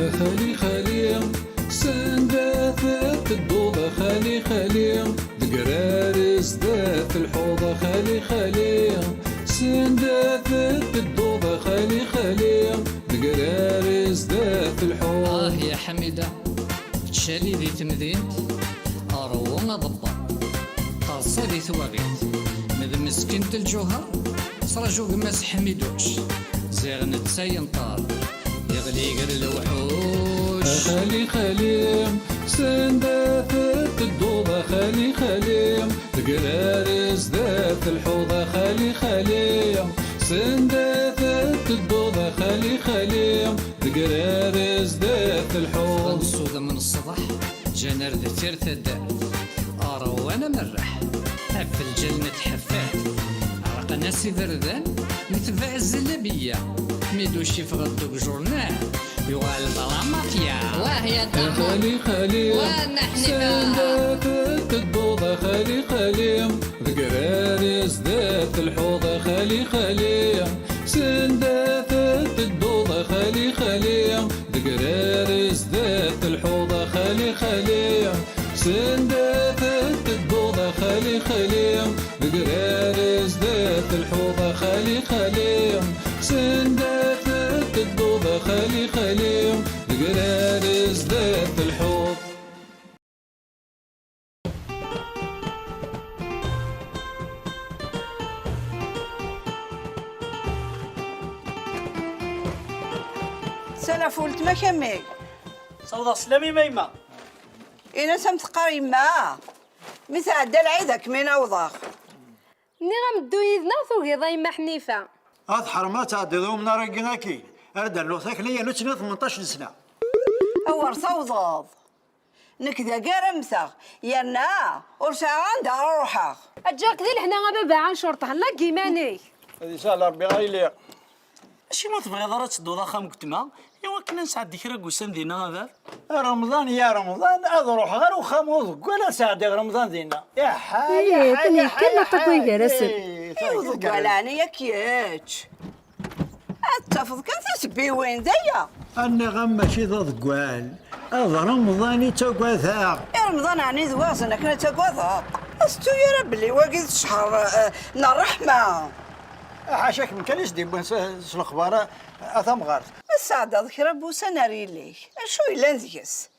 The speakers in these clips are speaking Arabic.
خالي خالي سندات الدوضة خالي خالي دقرارس ذات الحوضة خالي خالي سندات الدوضة خالي خالي دقرارس ذات الحوض. يا حميدة تشالي ذي تمذينت أرونا ضبا قاصة ذي ثواغيت مذ مسكنت الجوهر صرجو قماس حميدوش زيغ نتسين طال يغلي قر الوحوش. خالي خالي سندات الدوضة خالي خالي دقرارس ذات الحوضة خالي خالي سندات الدوضة خالي خالي دقرارس ذات الحوض. نصوذ من الصباح جنر ذتير ثدات أرو أنا مرح في الجنة حفات عرق ناسي ذردان متبع الزلبية ميدوش يفغدو بجورنال يوال بلا مافيا وهي خالي خالي سندات الدوضة خالي خالي دقرارس ذات الحوضة خالي خالي سندات الدوضة خالي خالي دقرارس ذات الحوضة خالي خالي سندات الدوضة خالي خالي دقرارس ذات الحوضة خالي خالي سندات الدوضة خالي خالي دقرارس ذات الحوض. سلفولت ما كمي صودا سلامي ميمة إنا سمت قريمة متعدى العيدك من أوضاخ ني غمدو يدنا ثوقي ضيمة حنيفة هاد حرمات عددو من رقنا كي أردا لو ثاكنية نتنا 18 سنة أور صوضاض نكذا قرمسة يانا ورشا عندها روحها أجاك ذي لحنا غبابا عن شرطة لا كيماني هذه سهلة ربي غايلي أشي ما تبغي ضرا تسدو ضا خام كتما إوا كنا نسعد كرا قوسان دينا هذا رمضان يا رمضان أضروح غير وخام وضق ولا سعد رمضان دينا يا حاجة تاني كنا تطوي رسم يوضق علاني يا كياتش اتفض كان تسبي وين دايا أنا غم ماشي ضد قوال هذا رمضاني تقوثا يا رمضان عني ذواسنا كنا تقوثا استو يا رب اللي واقد شهر نار رحمة حاشاك من كانش دي بنس الأخبار أثم غارت السعادة ذكرى بوسا ناري ليك شو إلا نذكس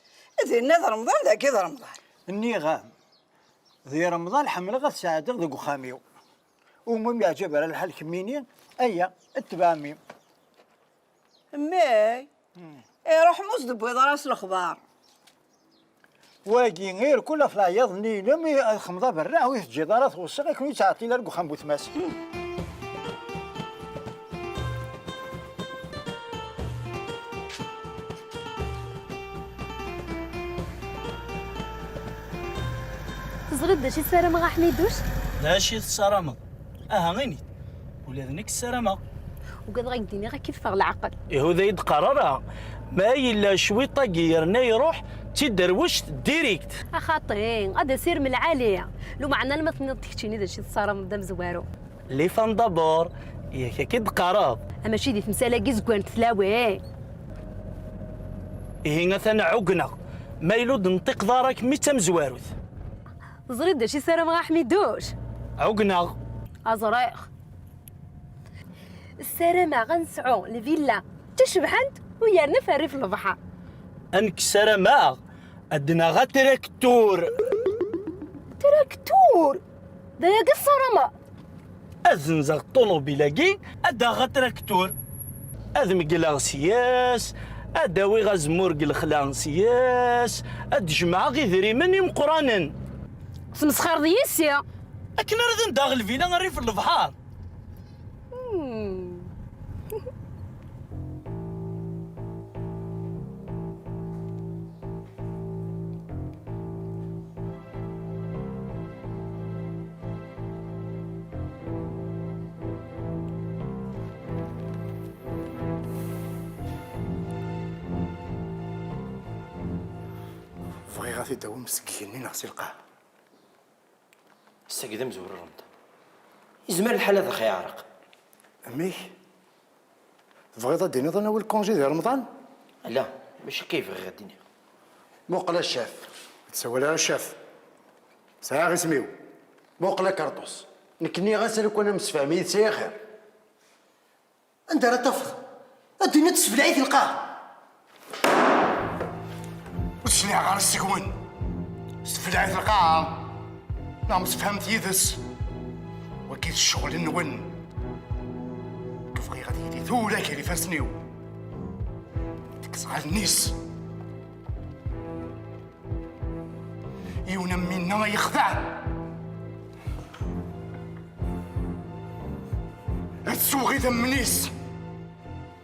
ذي رمضان ذاك إذا رمضان إني غام ذي رمضان حمل غد ساعة ذوق خاميو ومم يعجب على الحال كميني أيا اتبامي ماي روح مصدب وإذا راس الأخبار واقي غير كل فلايض نمي خمضة برا ويث جدارات وصغ يكون يتعطي لرقو خمبو ثماس تزغد شي سارة ما حميدوش لا شي السرامة غيني ولا ذنك السرامة وقد غيديني غا كيف فاغ العقل يهوذا يتقررها ما إلا شوي طاقيرنا يروح تدروش ديريكت أخاطرين غادا سير من العالية لو معنا لما تنضحكتيني ذا شي الصارة مدام زوارو اللي فان دابور ياك أكيد قراب أما شي دي تمسالة كيزكوان تلاوي هنا ثنا عقنا ما يلود نطيق دارك ميتا مزواروث زريد دا شي سارة ما حميدوش عقنا أزريخ السارة ما غنسعو الفيلا تشبحنت ويارنا فاري في البحر أنك سرما أدنا غا تراكتور دا يا قصة أزنزغ طونوبيلاكي أدا غا تراكتور أذم قلا سياس أداوي غزمور قل خلان سياس أدجمع غي ذريمني مقرانا سمسخار ديسيا أكن أردن داغل فينا نري في البحر بغي غادي داو مسكيني نغسل القاع الساكدة مزور رمضان يزمر الحال هذا خي عرق أمي تبغي ديني ظن أول كونجي ديال رمضان؟ لا ماشي كيف غاديني. موقلا الشاف تسوى لها الشاف ساعة غير سميو موقلا كرطوس نكني غاسلك وانا مسفهمي سي خير. انت راه تفض الدنيا تسفلعي تلقاه وشني غير السكون سفلعي تلقاه. نعم فهمت يدس وكيف الشغل النون كيف غير غادي يدي ثولا كيلي فاسنيو ديك صغار النيس يونا منا ما يخدع السوغي ذم نيس.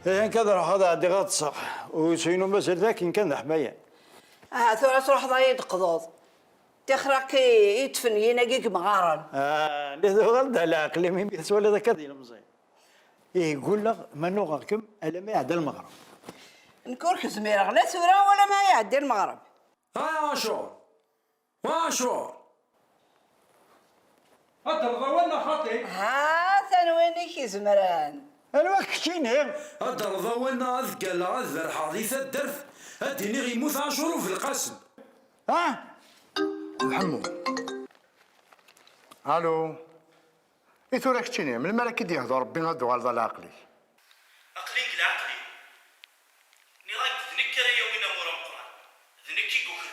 إيه كذا راح هذا عندي غطسة وشينو مسألة ذاك إن كان حماية. ثورة تروح ضايد قضوض تخرق يدفن ينقيك مغارن. لذا غلط على عقلي مين بيسوى هذا كذا المزين. يقول لك منو غاكم ألا ما يعدى المغرب. نكورك زميرة لا ثورة ولا ما يعدي المغرب. واشور الدرضة ولا خطي ثانوينك زمران أنا كشيني الدرضة ولا أذكى عذر حديث الدرف أديني غيموت عاشور في القسم. محمود الو ايتو راك تشيني من الملك كي يهضر ربي غادو على العقلي عقليك العقلي ني غاك تذنكر يا وين مورا القران ذنكي كوكر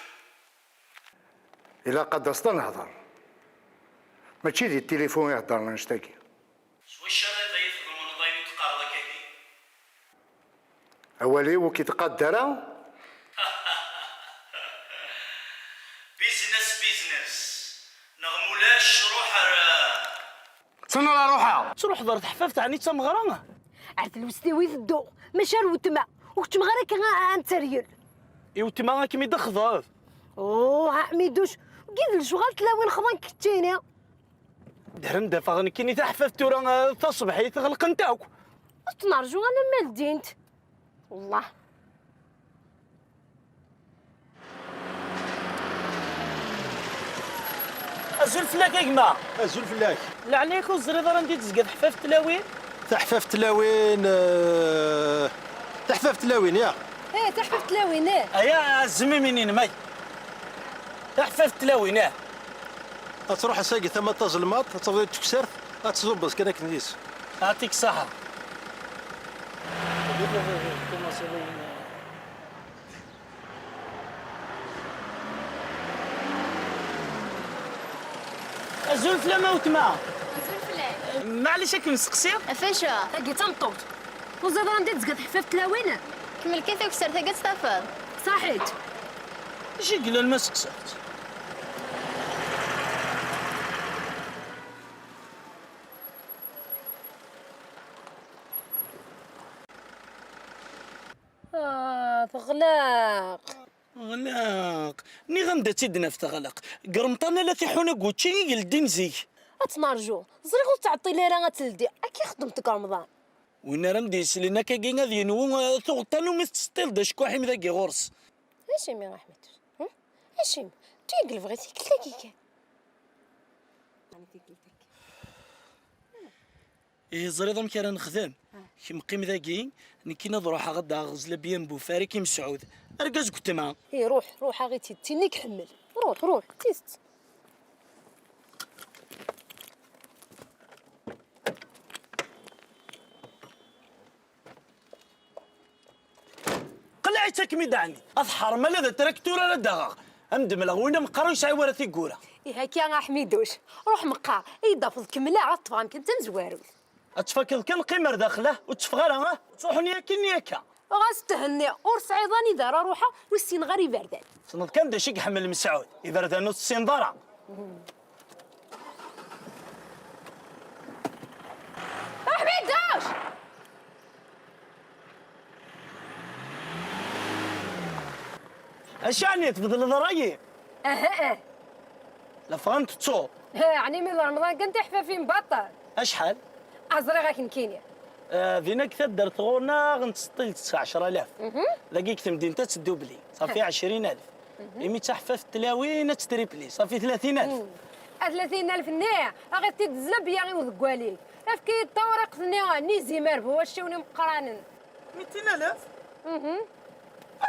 الا قد اصلا نهضر ماشي دي التليفون يهضر نشتاكي شوي الشر هذا يفضل من ضايني تقارض كيفي اولي وكي تقدر بيزنس نغمولاش روح سنة لا روحها تروح دار تحفاف تاعني تمغرا عرفت الوستيوي الضوء مشار وتما وكنت مغارك انتريل ايوا تما كيما يدخض عميدوش قيد الشغل تلاوي الخضان كتيني درم دافا غنكيني تحفاف تورا تصبحي تغلق نتاوك تنرجو انا مال دينت والله ازول فلاك يا جماعه أزول فلاك لا عليك الزريضه راه ندير تزقد حفاف تلاوين تحفاف تلاوين تحفاف تلاوين يا تحفف تلاوين ايا الزمي منين ماي تحفاف تلاوين تروح ساقي ثم تظلمات تفضل تكسر تزبط كذاك نديس يعطيك الصحه ازول فلا ما وتما معليش راك نسقسي فاشا تاقي تنطوط وزاد راه ندير تزقد حفاف تلاوين كمل كيفك كسر تاقي تستفاد صحيت اش يقول انا ما سقسات تغلاق غلاق ني غندا تيدنا في تغلق قرمطنا لا تيحونا كوتشي يلدين زيك اتمارجو زريغو تعطي لي راه غتلدي اكي خدمتك رمضان وين راه مديس لنا كاين غادي نو ثغطانو ما تستيل دا شكوحي مذاكي غورس اش مي رحمت اش تيقل بغيتي كيكا إيه زريضة مكان نخدم كي مقيم ذاكي نكينا نروح غدا غزل بيان بوفاري كي مسعود اركز كنت معاه روح غير تينيك حمل روح تيست قلعتك ميداني اظهر مال هذا تراكتور انا داغ امدم لغوينا مقارو يسعي ورا تيقولا هكا غا حميدوش روح مقا يضاف كمله عطفان كنت نزوارو اتفكر كان قمر داخله وتفغر تروحني ياكا غاستهني ورصعيضاني دار روحها والسين غير بردان صنط كان دا شي حمل مسعود يبردان نص السين ضرع حميدوش اشاني تبدل ضرايي لا فهمت تصو يعني من رمضان كنت حفافي مبطل اشحال ازري غاك نكينيا فينا كثر درت غورنا غنتسطيل 19000 لاقيك تمدين تسدو بلي صافي 20000 إمي تحفاف التلاوين تستري بلي صافي 30000 30,000 نيع غير تتزلب يا غي وذكواليك افكي الطورق ثنيا نيزي ماربو واشوني مقرانن 200000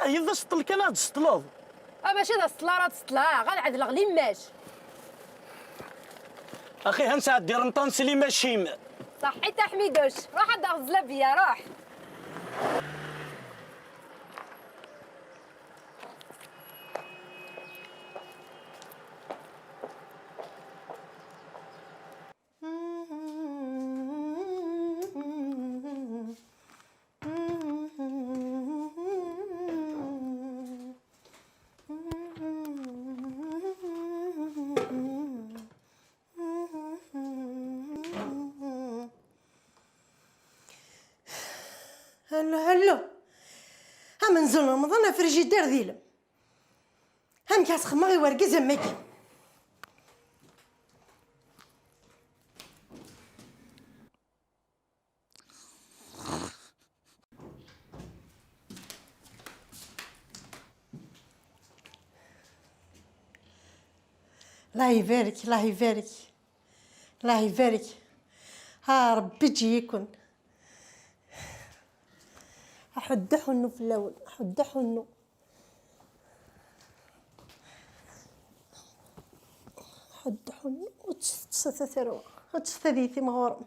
إذا سطل كان هاد سطلوض. ماشي هذا السطلا راه تسطلا غنعدل غلي ماش. أخي هنسى دير نطنسي لي ماشي صحي تا حميدوش روح عند غزله بيا روح. هلو ها منزل رمضان فريجيدير ذيلم هم كاس خماغي ورقز اماكي الله يبارك الله يبارك الله يبارك. ها ربي تجيكن أحد حنو في اللون أحد حنو أحد حنو وتستثروا وتستذيثي مغورم.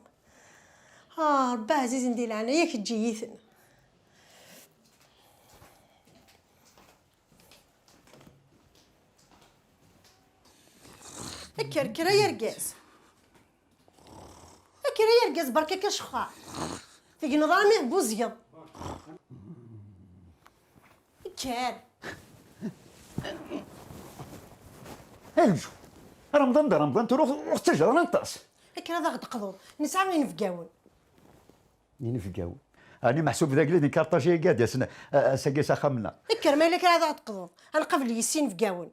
ربي عزيز ندير عنا ياك تجيثن. كركرا يرقاز كرا يرقاز بركا كشخا في نظامي بوزيض كان الجو رمضان رمضان تروح تجرى نطاس هكا هذا غد قضوا نسعى وين فقاون ينفقاو أنا محسوب ذاك اللي كارطاجي قاعد يسنا ساقيس خمنا هكا ما لك هذا غد قضوا أنا قبل يسين فقاون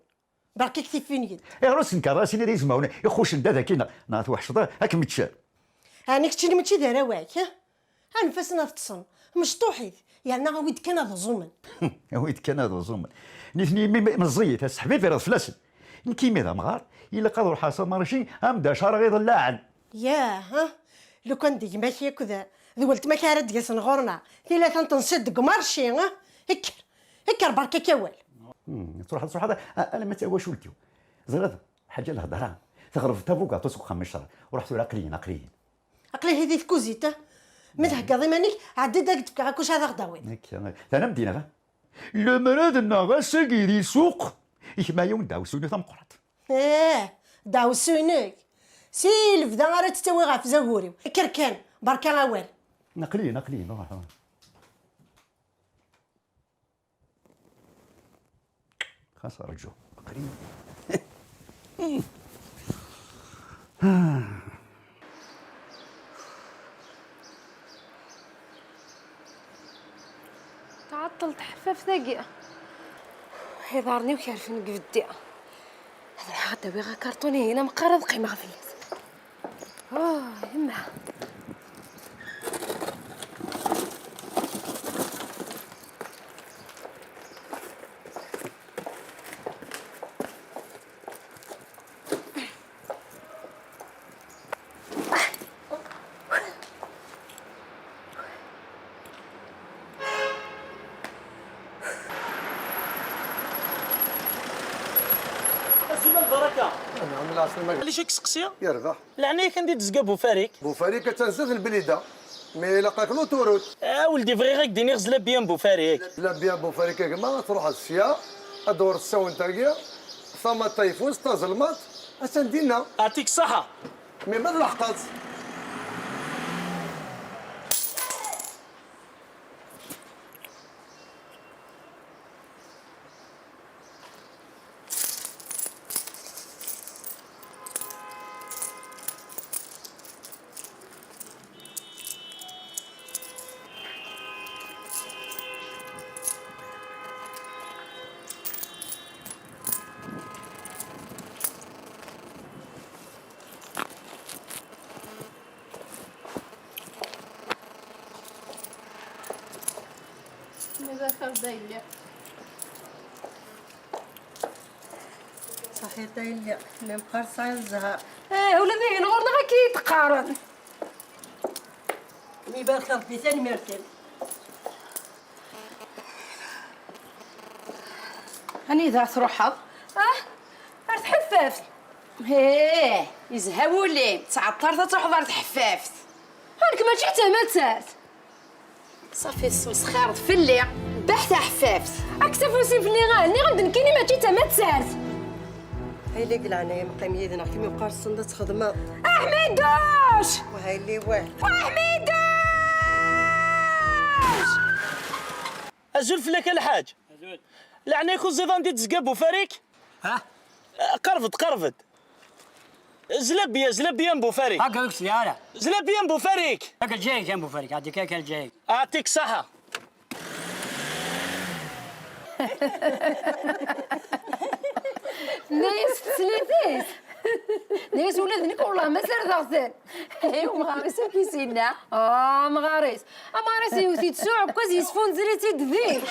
بركي كثير فين يد يا راس نكراسي اللي يسمعوني يخش ندا كينا نعرف واحد شطار هاك متشال أنا كنتي ماشي دايره واك ها نفسنا تصن مشطوحيت يعني ويد كان هذا زومن ويد كان هذا زومن نثني مزيت السحبي في راس فلاسن نكيمي ذا مغار إلا قدر حصل مارشي أمدا شهر غير اللاعن يا ها لو كان ديك ماشي كذا ذولت ما كارد جالس نغورنا ثلاثة تنصدق مارشي ها هكر بركة كوال تروح هذا أنا ما تواش ولتيو زرد حاجة الهضرة تغرف تابوكا تسوق 5 شهر ورحت عقليين عقلي هذي كوزيته متهكا ضمانك عدي داك تبكى كوش هذا غداوي أنا مدينة غا المراد النغا ساقيري سوق ما يوم داو سوني ثم قرات داو سونيك سيلف دا غير تتوي غا في زهوري كركان بركا غوال نقلي روح خاص رجو نقلي تعطلت حفاف ذاقية يضارني وكيعرفني قفدي هذا الحاجة داوي غا كرتوني هنا مقرض قيمة غفليت يما البركه نعم العاصمة اللي شك سقسيه يرضى لعني كندي تزقى بوفاريك بوفاريك كتنزل البليده مي لقاك لو توروت ولدي فغي غيك ديني غزله بيان بوفاريك لا بيان بوفاريك كما تروح السيا ادور الساون تاعيا ثم التيفون ظلمات اسندينا يعطيك الصحه مي ما لحقت ماذا خردية صحيح دايلة ما مقرصة الزهر ولدي نغورنا غا كيتقارن مي بارك ربي ثاني مرتين هاني إذا تروحض راه تحفافت. هيه يزهاولي تعطرت تروح دار تحفافت. هانك ماشي حتى ماتات. صافي السمسخار فلي بحت حفافت. اكتفوسي فلي غاني غندنكيني ماشي حتى ماتات. هاي اللي قلعنا يا مقام يدنا كيما يبقى الصندة تخدمه. احمدوش وهاي اللي واه. احمدوش أزول فيك الحاج. لعني يكون زيدان دي تزقابو فريك. ها قرفت زلبيا مبو فريك. هكا قلت لي انا زلبيا مبو فريك. هكا جاي جنبو فريق عندك هكا جاي. أعطيك صحة. ناس تسليتيس ناس ولادنك والله ما سرد غسل. ايوا مغاريس كيسينا مغاريس يوثي تسوع كوز يسفون زريتي دذي.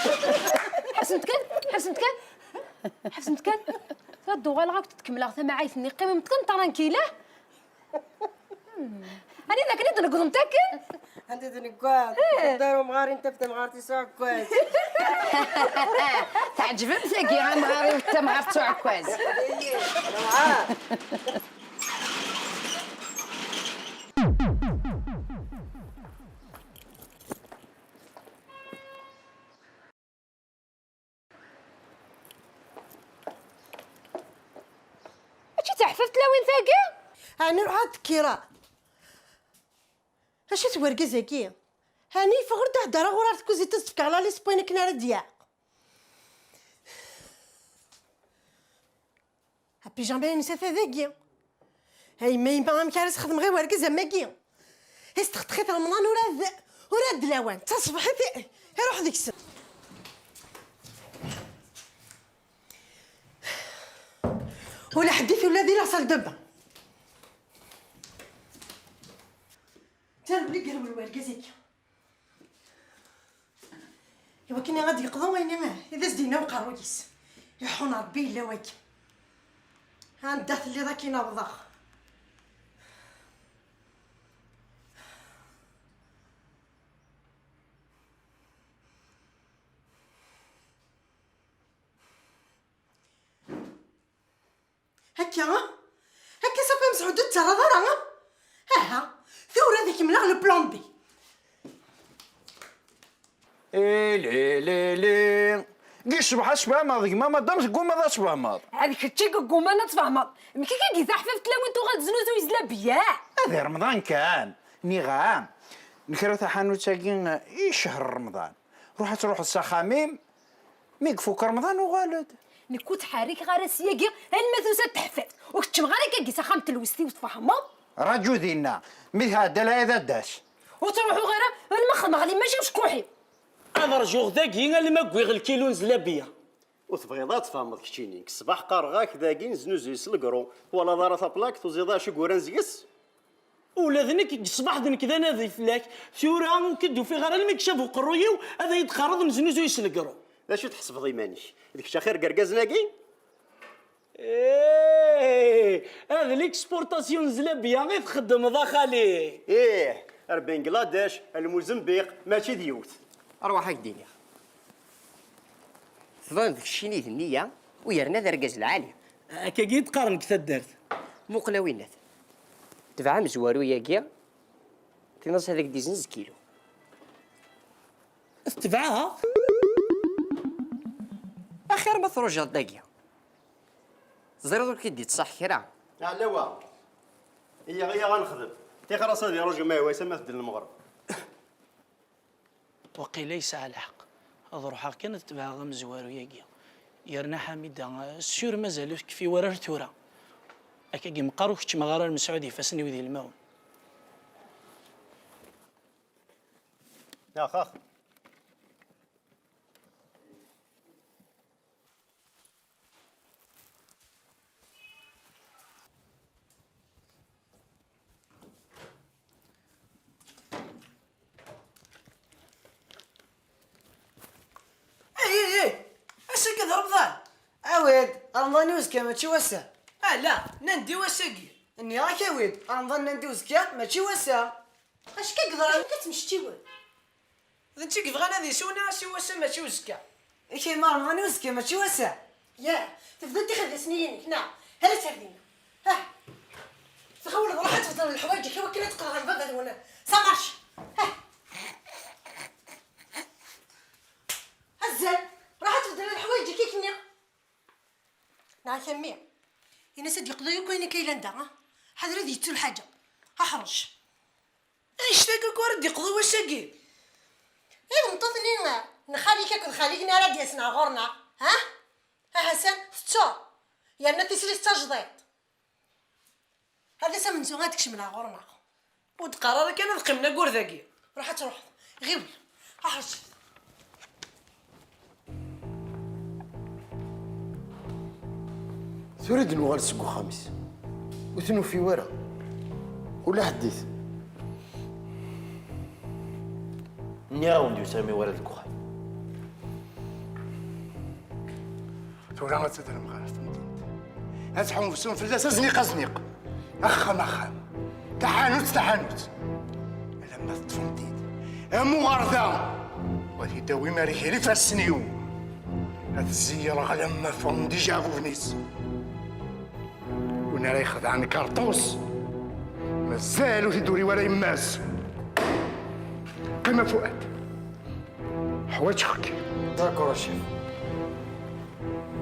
حسنت كان غدو غالغاك تتكمل ثما عايثني قيمه متكن ترانكيله. انا ذاك اللي تنقض متاكل انت تنقاد دارو مغاري انت بتا مغارتي ساعة كواز. تعجبك تاكي غا مغاري وانت مغار تسوع كواز. اش تحففت لوين ثاقي؟ انا روح الذكيرة اش تورقز هكي هاني فغر تهدر غورار تكوزي تسفك على لي سبوينك نار دياع بيجامي نسات هذاكي هاي ما يما مكارس خدم غير ورقز هماكي استخدخيت رمضان وراد دلاوان تصبحي روح ديك السن. ولا حديث ولا دير عصا دبه تنبلي قلب الورقزيك ايوا كني غادي يقضوا وين اذا زدينا وقرويس يحون ربي الا واكي ها الدات اللي ذاك ينوضخ هكا صافي مسعود ترى ها ثورة ذيك ملاغ البلان بي. لي كي صباح صباح ما ذيك ما دامش قوم هذا صباح ما هذيك الشيء قوم انا تفهمت مي كي زحفف تلاوين تو غتزنوزو يزلا بيا هذا رمضان كان نغام نكرت حانوت ساكين شهر رمضان تروح السخاميم ميقفوك رمضان وغالد نكوت حاريك غير سياقي المثوسه تحفف وكتشم غير كي سخامه الوستي وتفهموا راجو دينا مي هذا لا هذا داش وتروحوا غير المخمغ اللي ماشي مشكوحي انا رجوع ذاكي اللي ما كوي غير الكيلو نزلا بيا وتبغيض تفهمض كشيني الصباح قارغاك ذاكي نزنوزو يسلقرو ولا دارة بلاك توزيضا شي كوران زيس ولادنك الصباح ذنك ذا نادي فلاك ثورا وكدو في غير المكشف وقرويو هذا يتخرض نزنوزو يسلقرو لا شو تحسب ضيمانيش ديك الشاخير قرقاز ناقي هذا ليكسبورتاسيون نزلا بيا غير تخدم ذا خالي بنغلاديش الموزمبيق ماشي ديوت اروح هاك الدنيا ظن ذاك الشيني النية ويرنا ذا رقاز العالي هكا كي تقارن كثا دارت مقلاوينات تبع مزوارو ياكيا تنص هذاك ديزنز كيلو تبعها اخير ما تروج داكيا زريدو كي دي تصح كرا لا وا هي غنخدم تي خلاص هذه رجل ما هو يسمى في المغرب وقيل ليس على حق اروح كانت تبع مزوارو ياكيا يرنا حميده السيور مازال في ورا تورا هكا كي مقاروك تما غير المسعودي فاسني وذي الماون يا خاخ اش كذا رمضان عويد رمضان يوسكا ماشي وسع لا نندي وساقي اني راك عويد رمضان نندي وسكا ماشي وسع اش كقدر كتمشتي وين انت كيف غنادي سونا سي وسع ماشي وسكا كيما رمضان يوسكا ماشي وسع ياه تفضل تاخذ سنينك نعم هلا سردينا ها تخول روحك تفضل الحوايج كي وكلت تقرا نبدل وانا سامرش ها هزل راح تفضل الحوايج كي كنا نعم ثمية انا سد يقضيوك وين كايلندا ها حضر هذه تسول حاجه احرج ايش تاكل ورد يقضي وشاقي ايه منتظرين نخليك كل خليكنا راه ديسنا غورنا ها حسن ستة يا نتي سلي ستة هذا سمن سو غادكش من غورنا ودقرار كان قمنا كور ذاكي راح تروح غير احرج تريد نوغال سكو خامس وثنو في ورا ولا حديث نياو نديو سامي ورا الكوخ تورا ما تدري مخالف أزحم في سون فلس زنيق زنيق أخم أخم تحانوت تحانوت لما تفهمتيد أمو غردا وهي داوي ماريكي لي فاسنيو هاد الزيارة لما فهم ديجا فونيس وانا راي خدعني كارطوس مازالو تدوري ولا يماس قيمة فؤاد حوايجك داكور الشيف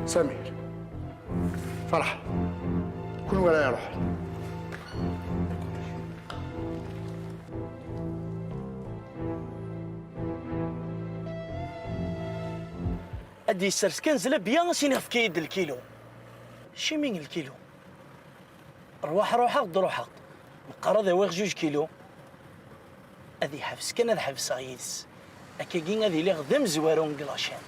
سمير فرح كل ولا يروح ادي السرسكان زلا بيان سينا في كيد الكيلو شي مين الكيلو روح غد روح مقرض واغ 2 كيلو ادي حبس كان هذا حبس غيدس اكاكين هذه اللي غدا مزوارو مقلاشان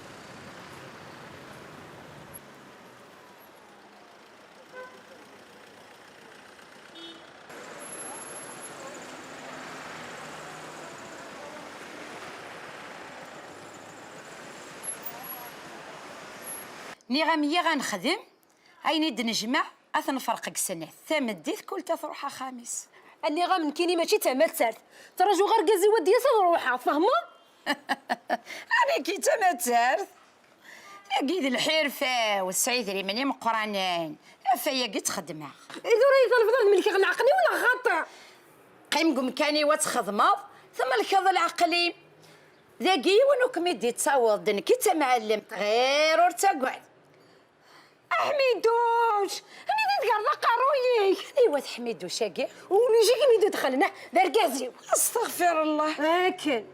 ني غامية غنخدم عيني نجمع نفرقك السنة ثمديت كل تروح خامس اني غامن كيني ماشي تمثلت تراجو غير كازي ودي روحها فهمه انا كي تمثلت اكيد الحرفه والسعيد اللي مني مقرانين فيا قلت خدمه اذا راه الفضل ملي كنعقلي ولا غاطع قيم مكاني وتخدمه ثم الكظ العقلي ذاكي ونو كميدي تصاوض كي تمعلم غير ورتقعد حميدوش انا تقرا قرويك ايوا حميدوش كاع ونجي كي دخلنا بركازيو استغفر الله اكل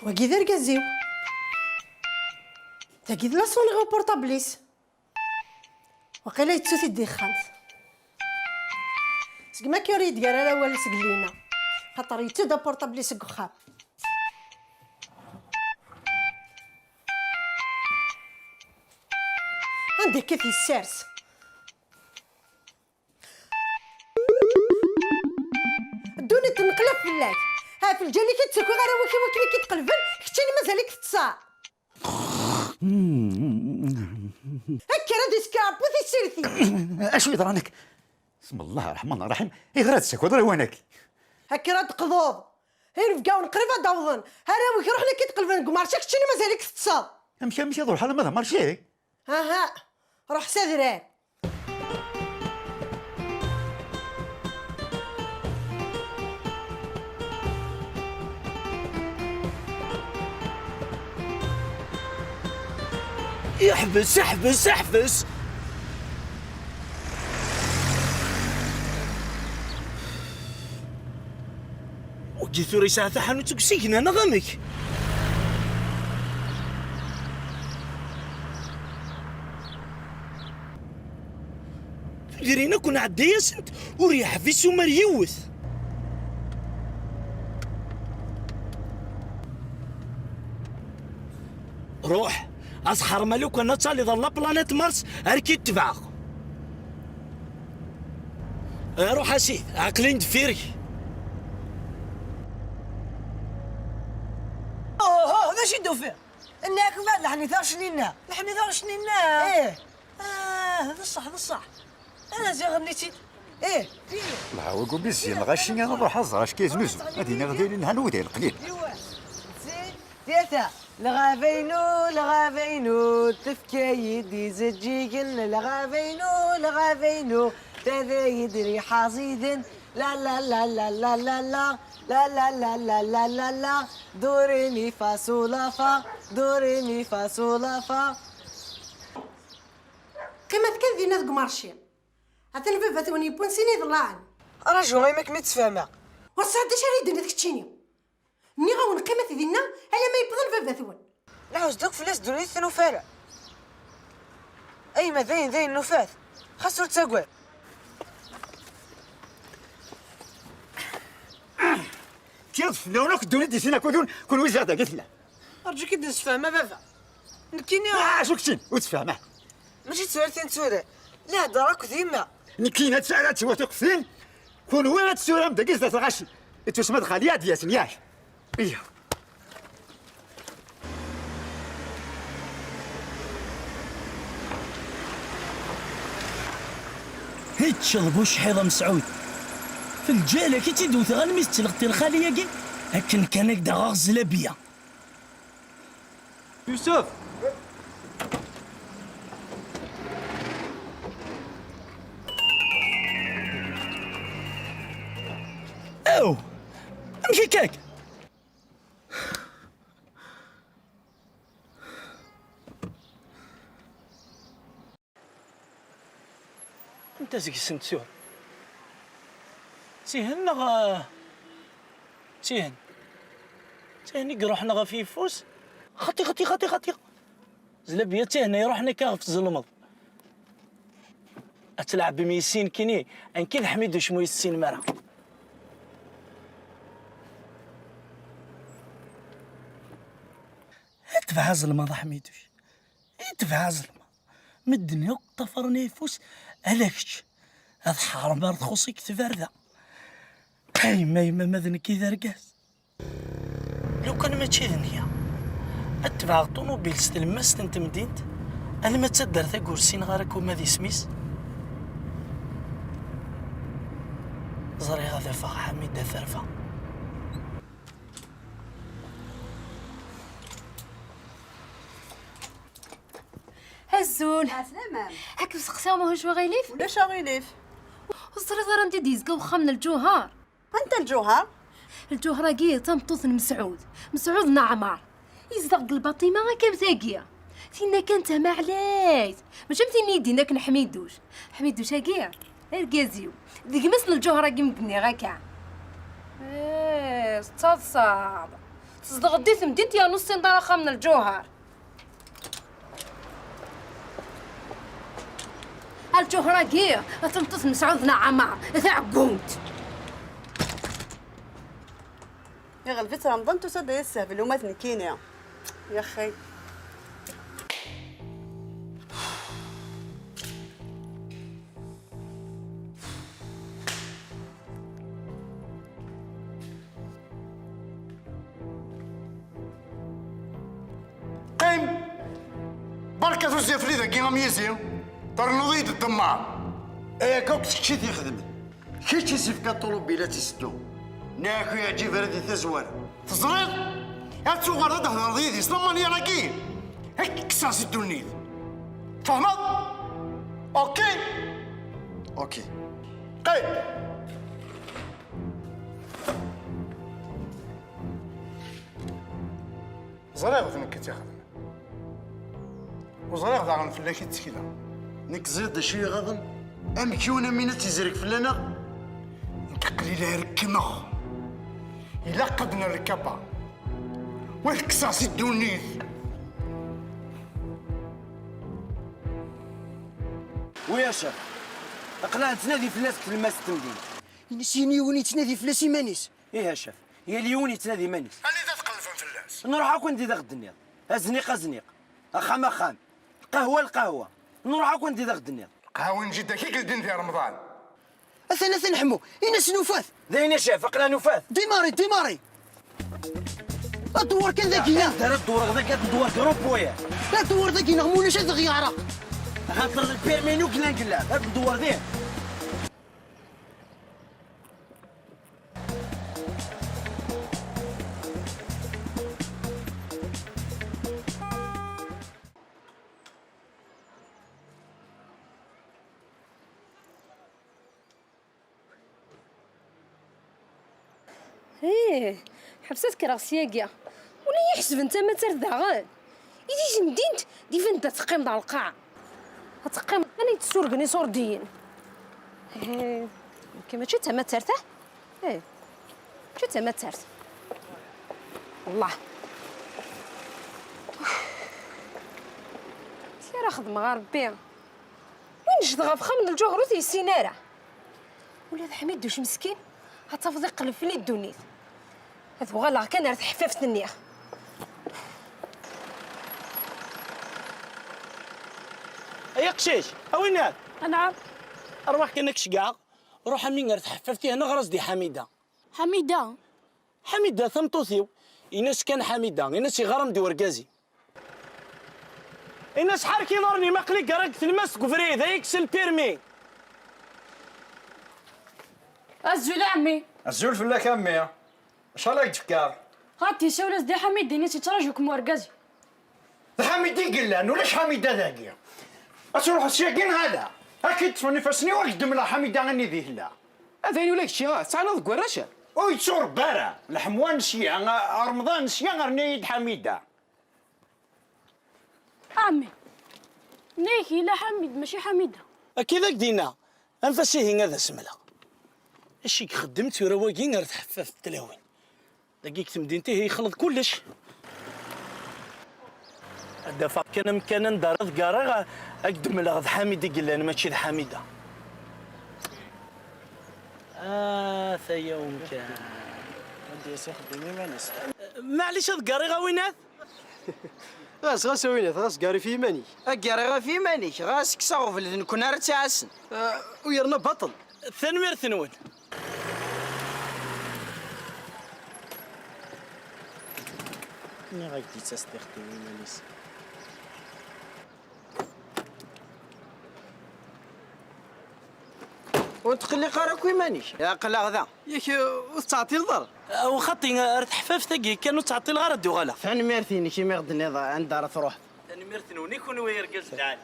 وكي دار كازيو تاكيد لا صوني غو بورطابليس وقيلا يتسوثي الدخان سكما كيوريد ديال راه ولا سقلينا خاطر يتدا بورطابليس كخاب عندك كيف السارس دوني تنقلب في الليل ها في الجالي كتسكو غير وكي كيتقلبن كتاني مازالك تتصاع هكا راه ديسكا بوثي سيرتي اش يضرانك بسم الله الرحمن الرحيم غير هادشي هضر وينك هكا راه تقضوض غير نبقاو نقريبا داوضن ها راه وكي روحنا كيتقلبن كمارشا كتاني مازالك تتصاع امشي ضرب حال ما مارشي ها روح سادران احبس احبس احبس وجيتو رسالة حانوتك سيكنا نغمك درينا كنا عدايا سنت وريح في سومر يوث روح أسحر ملوك ونتصالي ظل بلانيت مارس أركي تبعه روح اسيد عقلين دفيري. ماشي دوفير انك بعد لحني ثار شنينا ايه هذا الصح انا زي غنيتي ايه لا هو قول بزين غاشي انا نروح ازرع اش كيزنوزو غادي نغدي لنا نودي القليل. ثلاثة لغافينو تفكايدي زجيجن لغافينو تذا يدري حصيد لا لا لا لا لا لا لا لا لا لا لا لا لا لا دوري مي فا صول فا دوري مي فا صول فا كما تكذي ناس قمارشي حتى البابا توني بونسيني ضلعن رجو غيمك متفاهمة وصعد شريد ندك تشيني ني غاون قيمة دينا على ما يبغى البابا ثون العوز دوك فلاس دوني ثنو فارع اي ما ذين نفاث خسرت تساقوال كيف لونك الدولة دي سينا كون وزادة قلت له ارجوك يدز فاهمة بابا نكيني شو كتين وتفهمه ماشي تسوالتين تسورة لا دراك ذيما نكينا تسالات وتقفين كون وين تسورة مدا قزة الغشي تسمد خاليات ديال ياك ايه هيت شربو شحيضة مسعود في الجالة كي تدوث غنميس تلغتي الخالية كي هكن كان هكدا غزلة بيا. يوسف او امشي كاك انت زيك السنتسور تيهن تيهن يروحنا غا في فوس خطي زلبيا تيهنا يروحنا كاغ في الظلمض اتلعب بميسين كيني انكيد حميد وشمو يسين مرا ادفع ظلمة حميدوش ادفع ظلمة من الدنيا طفرني يفوس علاكش هاد حرام بارد خوصيك تفردة هاي ما مذن كي ذرقاس لو كان ما تشي ذنيا اتبع طونوبيل ستلمست انت مدينت انا ما تصدر ثاقور سين غارك وما ذي سميس زري غادا فا حميد دا ثرفا هزول عسلامة هاك مسقساو ماهوش وغيليف ولا شاغيليف وصري ضرا انت ديزكا وخا من الجوهر انت الجوهر الجوهرة كي تمطوث مسعود نعمار يزدق الباطمة غاكا بتاقيا فينا كانت ما عليت ماشي متيني يديناك نحميدوش هاكيا الكازيو ديك مسن الجوهرة كي مدني غاكا صاد تصدق ديت مدينتي يا نص ضرا من الجوهر الجوهرة كي تمطوث مسعود نعمار تعقوت يا غلفت رمضان تصدق السهبل وما تنكيني يا اخي قيم بركة الزفري ذاكي غميزي ترنوضي الدمار ايه كوك شي تيخدم كي تيسيف كطلوبيلات يسدو ناكو يعجب هذه تزوار تزريط يا تسوغر هذا هضر ديدي سلاماني انا كي هيك كساس الدنيا فهمت اوكي قيم زريغ ذنك تيخدم وزريغ ذا غنفلاكي تسكيلا نك زيد شويه غضن ام كيونا مين تيزرك فلانا نك قليله ركمه الا قدنا الركبه والكساس الدونيث ويا شاف اقنعت تنادي فلاس في الماس التمدين ينسيني وني تنادي فلاسي مانيس ايه يا شاف هي اليوني تنادي مانيس انا تتقلفن فلاس نروح اكون دي داغ الدنيا الزنيق خام القهوه نروح اكون دي داغ الدنيا قهوه جدا كي قلدين في رمضان اثنا نحمو ينس نفاث ذاين شاف اقلا نفاث ديماري الدور كان ذاك يا دار الدور غدا كدور كروب ويا لا الدور ذاك نغمونا شاد غيارة خاطر البيرمينو كنا نقلع هاك الدور ذيه ايه حبستك راه سياقيا ولا يحسب انت ما تردغان إذا جندينت دي فين انت تقيم دار القاع تقيم انا يتسورقني صوردين ايه كيما تشي تما ترتاح ايه تشي تما ترت والله سير خدمة غا ربي وين جدغا فخا من الجوهر وتيسينارا ولاد حميد دوش مسكين هتفضل يقلب في الدنيا هذا غالا كان راه حفافت النية يا قشيش اوين هاد نعم. ارواح كانك شقاق روح من غير تحففتي هنا غرز دي حميده حميده ثمطوثيو يناس كان حميده يناس يغرم دي ورقازي يناس حركي نورني ما قلي قرقت المسك فريد هيكس البيرمي الزول عمي الزول في لك امي اش راك تفكر هاتي سولس دي حميد ديني تراجعكم ورقازي حميدي قلان ولاش حميده ذاكيا أتروح السياقين هذا أكيد تفني فسني وقدم لا حميدة غني ذيه لا هذا ولا شي تعال ذكر رشا وي تصور بارا الحموان نسيا رمضان نسيا غير حميدة عمي نيكي لا حميد ماشي حميده اكيد دينا انفسيه هذا سملا اشي خدمت رواقين غير تحفف التلاوين دقيقة مدينتي هي يخلط كلش دفع كان مكانا دار ذكارة اقدم لغد حميدة قلنا ماشي ذا حميدة ثا يوم كان عندي يا سي خدمي ما نس معليش ذكاري غاوينات غاس وينات غاس قاري في ماني قاري غا في مانيك غاسك صاغف اللي كنا راه تعسن ويرنا بطل ثنوير ثنون ني غايدي تستخدمي مانيس وتقلي قارك ويمانيش يا قلا غدا ياك وتعطي الضر وخطي راه تحفاف ثقي كانوا تعطي الغرض دو غلا فان ميرثيني كي ما غدني عند دار تروح انا مرثنوني كون ويرقز تعال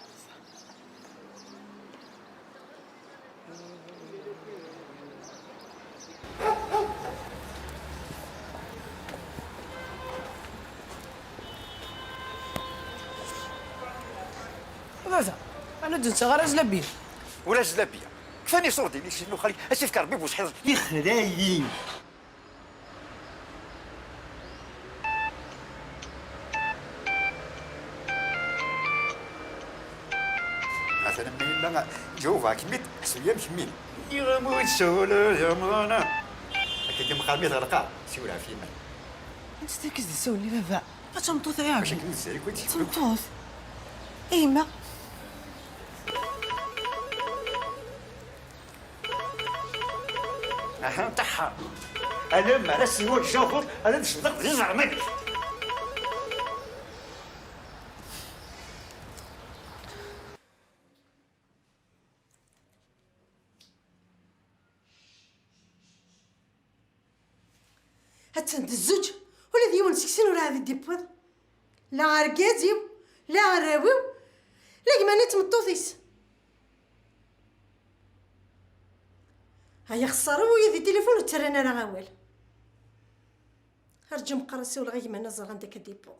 هذا انا دنت غير زلبيه ولا زلابيه كفاني صور ديالي شنو خلي اش فكر بي بوش حيض لي خلايين مثلا من لا جوفا كميت سويا مكمل يغموت سولا يا مانا هكا مقامي غرقا سولا في مال انت تركز تسولي بابا ما تمطوط ياك واش كنسالي كنت تمطوط ايما اها نتاعها انا ما راسي وجه شوفوا انا نصدق يزعر منك هتسند الزوج ولا ديون سكسين ولا هذا الديبوض لا عرقازيو لا عراويو لا كماني تمطوطيس هيا خسارة ويا ذي تليفون وترانا راه غاوال هرجع مقرسي ولا غيما نزل عندك الديبوض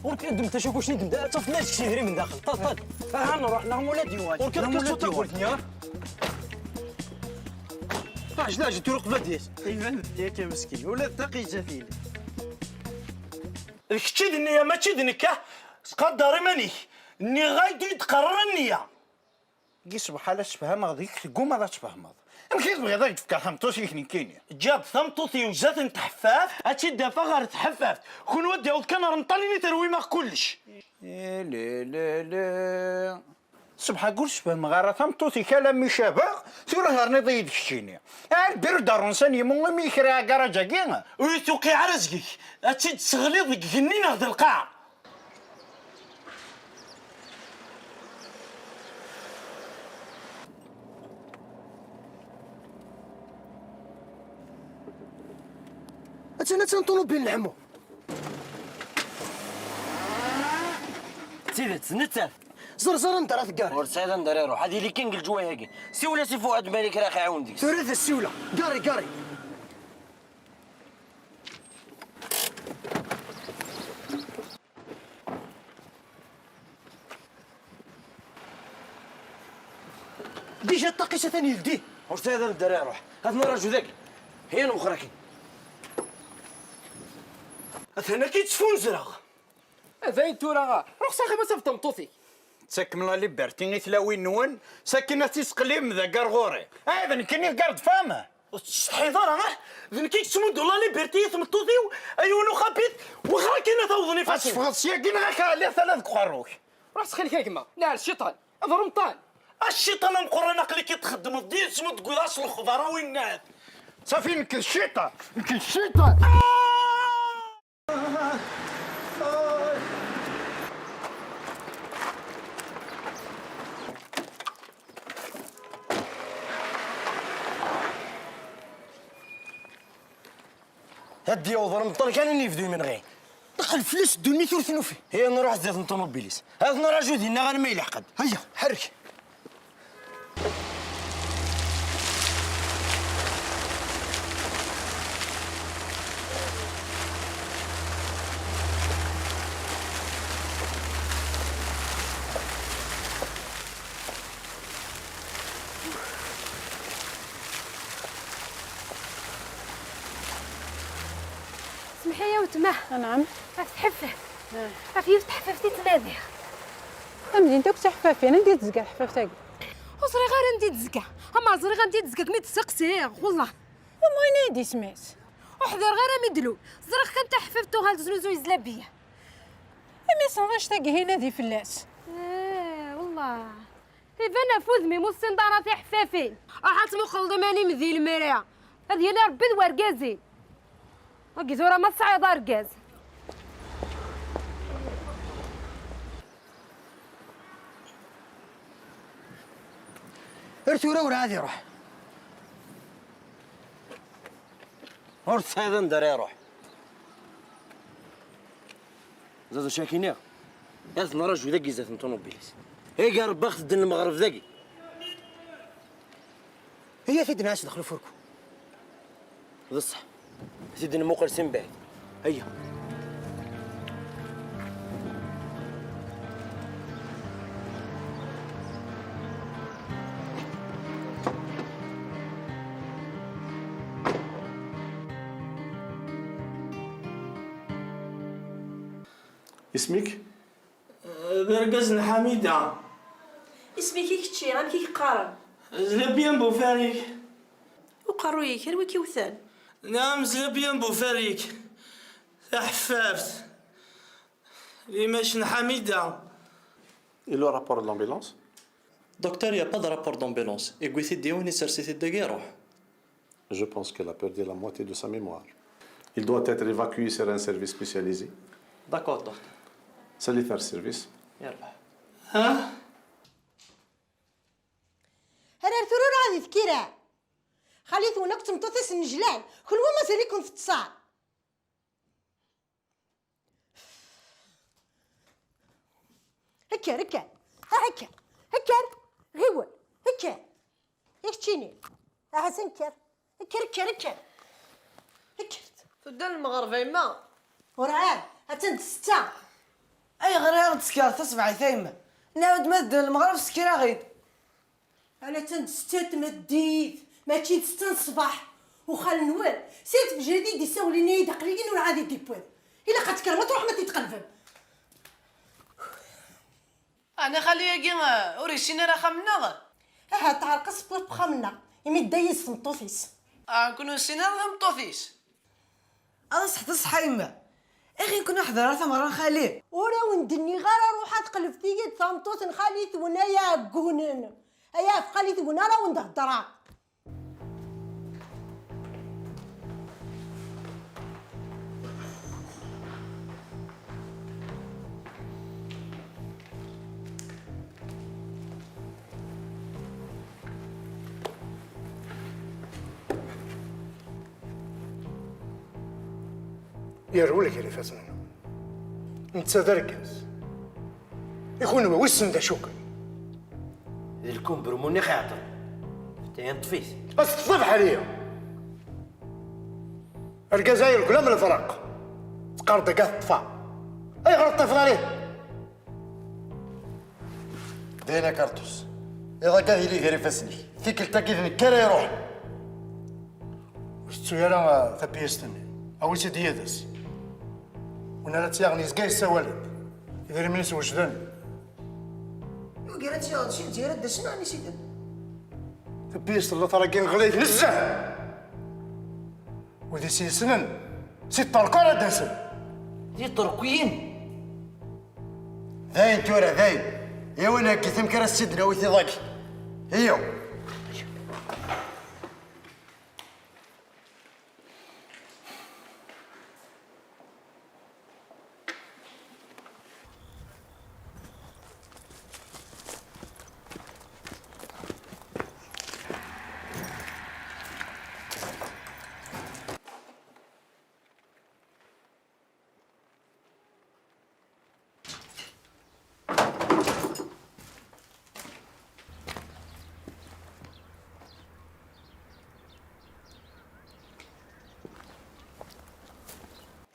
وركدم تشوف واش ندير طفناش شي هري من داخل طل ها نروح نهم ولادي واش وركدت تقولتني واش لا جيت رقبه ديس ايوا ياك مسكين ولا تقي جاثيلي كتشد النية ما تشد نكا تقدر ماني ني غايدو يتقرر النية قيس بحال تفهم غاديك تقوم هذا تفهم كي تبغي ذاك تفكر ثمطوسي كيني جاب ثمطوسي وزات نتحفاف هاتشي دافا غير تحفاف كون ودي عاود كان رنطاليني تروي ما كلش لا لا لا سبحان قولش بان مغارة ثمطوسي كلام شابه سورة هرني ضيد الشيني البرد دارونسان يمون ميكرا كراجا كينا ويتوقي عرزقك هاتشي تسغلي ضيق جنين هاد القاع أنا تنطونو بين العمو سيدي تسنتف زرزر ندار ثقاري ورسالة نداري روح هذه اللي كنقل جوا هاكي سيولا سي فؤاد مالك راه يعاون ديك ثلاثة السيولة قاري ديجا الطاقيسة ثاني يلديه ورسالة نداري روح هذا نراجو ذاك هي نخركي أثنا كي تفون زرغ هذا تورا روح ساخي ما صفت مطوطي تسكملا لي بارتيني تلاوين نون ساكنة تسقليم ذا كارغوري هذا كني كارد فامه حيدار انا ذن كي تسمد والله لي بيرتي ثمطوطي ايونو خابيت وخا كاين توظني فاسي فاسيا كينا غاك على ثلاث قروك روح سخلي كيما كما لا الشيطان هذا رمطان الشيطان مقرن عقلي كي تخدم دير تسمد كولاش الخضره وين ناد صافي نك الشيطان هدي وضر مطر كان نيفدو من غير دخل فلوس دوني ثلث فيه هي نروح زيت نطوموبيليس هذا نراجو دينا غير ما يلحقد هيا حرك سمحي يا وتمه. نعم. تحفف. عافية يفتح حفافتي تنادي. مدينتك تحفافي انا ندير تزكى حفافتك. وصري غير ندير تزكى. اما صري غندير تزكى كمي تسقسي والله. وما ينادي سمعت. وحذر غير مدلو. زرق كنت حففتو غالزنوزو يزلابيه. امي صنغاش تاقي هنا دي فلاس. والله. انا فوزمي مستنطراتي حفافين. احات مخلض ماني مذي المرايا. هذه اللي ربي ورقازي. وقيت ورا ما تصعيد رقاز. ارتورا ورا هذه روح. ورث هذا ندير روح. زادو شاكينيا. هذا نراجو ذاكي زات نطوموبيليس. هي قال باخذ دن المغرب ذاكي. هي في ناس دخلوا فركو. بصح. سيدي المقرسين بعيد. هيا. اسمك؟ برقزن حميدة. اسمي كيك تشي غام كيك قارن. زلبيان بوفاريك. وقرويك هل وكي وثان؟ نعم زلبيان بوفاريك. حفافت. ليماشن حميدة. Et le rapport de l'ambulance? Docteur, il n'y a pas de rapport d'ambulance. Et Gouithi Dion est sorti de guerre. Je pense qu'elle a perdu la moitié de sa mémoire. Il doit être évacué sur un service spécialisé. D'accord, docteur. Salut faire service. يلا. ها؟ هذا الثرور غادي ذكيرة. خليت ونك تمطوطيس النجلال كل ما ساليكم في اتصال. هكا هكا هكا هكا غيول هكا ياك تشيني حسن هكا هكا هكا هكا هكا فدان المغرب يما وراه هتند ستة اي غير تسكر تصبعي ثايمه نعاود مد المغرب سكيرا غيد انا تند ستة تمديت ما تشيد ستة الصباح وخال نوال سيت بجديد يسوليني دقليين ولا عادي ديبواد الا قد كرمه تروح ما تتقلبم انا خليها كي وريشينا راه خمنا ها تعرقص بخمنا يمي دايس سمطوثيس. كنا نسينا هذا مطوفيس. انا صحت الصحة يما. اخي كنا حضرات ثمرة خالي. ورا وندني غير روح تقلب تيجي ثمطوث نخالي ثونا يا قونن. هيا فقالي ثونا راه وندهضرا. يرولك اللي فاس منه انت دركز يكون هو وسن دا شوكا الكون برموني خاطر فتين طفيس بس تطفح عليا الجزائر كلها من الفرق تقارد كاع طفا اي غير طفل عليه دينا كارتوس اذا كان لي غير فاسني فيك التاكيد نكرا يروح وشتو يرى ثبيستني او ديادس وانا لا تيغني زكاي سوالد اذا من وجدان وقالت يا شي ديال دشنا راني سيدنا. ثبيست الله تراكين غليت نزه ودي سي سنن سي طرقانه داسن دي طرقين ذاين تورا ذاين يا وين هكا ثمكره السدنه ويثي ضاكي هي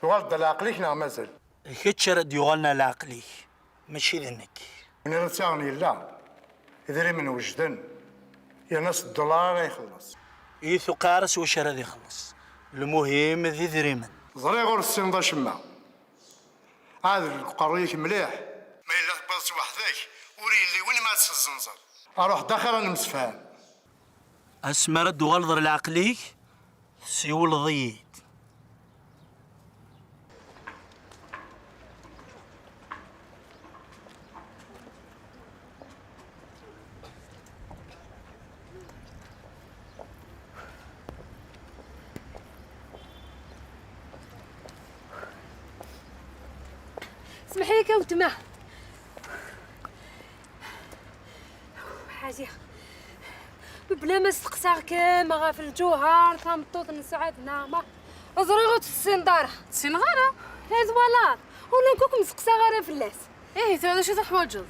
تغلط لعقليك نا مازال كيتش راه يغالنا لعقلي ماشي ذنك انا لا تاغني لا اذا من وجدان يا ناس الدولار يخلص يثو قارس واش راه يخلص المهم ذي ذريمن زري غور السنضه شما هذا القريك مليح ما الا تبرز وحدك وري اللي وين ما تسزنزر اروح داخل نمسفها اسما رد غلظر لعقليك سيول ضيد اسمح لي كوتمه حاجه بلا ما استقساغ كاما غا في الجوهر تمطوط نسعد نعمه ازريغو السنداره سنغارة هاز والله ولا نكوك مسقسا غير فلاس ايه هذا شو تحواجز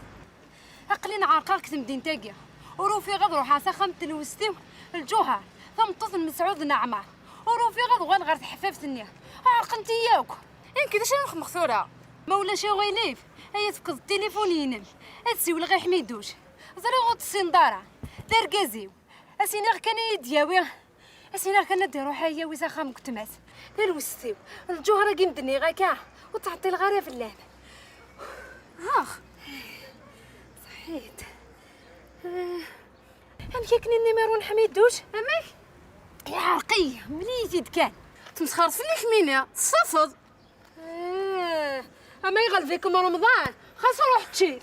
عقلي نعرقاك تمدين تاقيا وروفي غد روحا سخمت الوستيو الجوهر تمطوط مسعود نعمه وروفي غد غال غير تحفافت النية عرقنتي ياك إيه كذا شنو مخثورة مولا شي غيليف هيا تفقد التليفون ينم هتسيول غير حميدوش زريغو السنداره دار كازيو اسيناغ كان يدياوي اسيناغ كان ديرو حيا ويسا خام كتماس دير وستيو الجوهره قيمدني غاكا وتعطي الغاريه في اللعب اخ صحيت امشيكني النميرون حميدوش امك يا عرقيه مليتي كان تمسخر في اللي خمينة صفض اما يغلفيكم رمضان خاص روح تشيت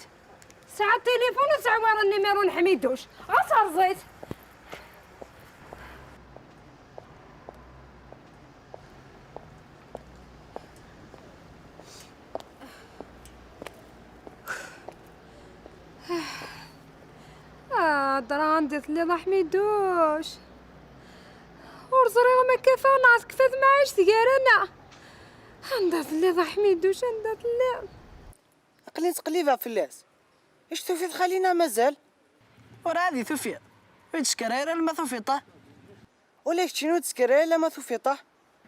ساعة التليفون وساعة ورا النميرو نحميدوش عصر زيت درا عندي اللي ما حميدوش ورزريغ ما كفانا كفاز معاش سيارنا عندها اللي ما حميدوش عندها اللي قليل تقليبها في اللاس ايش توفيت خلينا مازال ورا هذه توفيت وين تسكرير ما توفيطه ولا شنو تسكرير لا ما توفيطه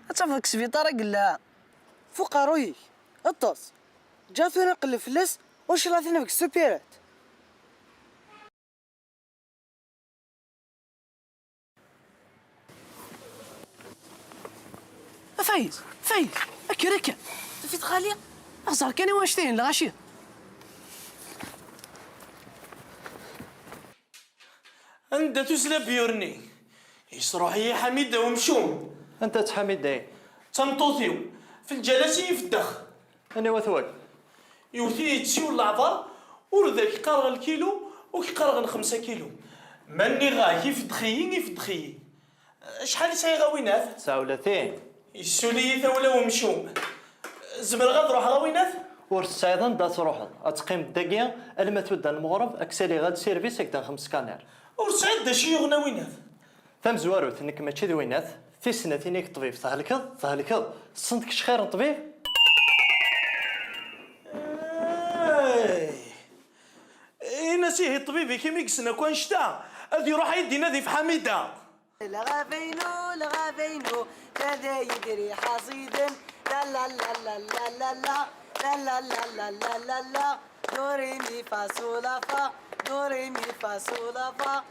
اتفك سفيطه قلا فقروي اطس جاتو نقل فلس واش لاثنا فيك السوبيرات فايز اكركا توفيت خاليه أصار كاني واشتين الغاشي عندها تسلا بيورني يصروح هي حميده ومشوم. انت تحميد داي تمطوطيو في الجلاسي في الدخ. انا وثوك يوثي تسيو العذار ورداك قارغ الكيلو وكيقارغ 5 كيلو. ماني غا كيف تخيي شحال سايغا وينات 39 السولية ثولا ومشوم. زمر غا تروح غاوينات ورس ايضا دا تروح اتقيم الدقيقه الما تبدا المغرب اكسالي غاد سيرفيس هكذا 5 سكانير ورسعد دا شي يغنى وينات. ثم زواروت انك ماشي ذوينات في سنتينيك طبيب تهلكض صنتك شخير طبيب. نسيه الطبيب كيما يقسنا كون شتا غادي يروح يدي نادي في حميده. الغابينو كذا يدري حصيدا لا لا لا لا لا لا لا لا لا لا لا لا لا دوري مي فا صول فا دوري مي فا صول فا.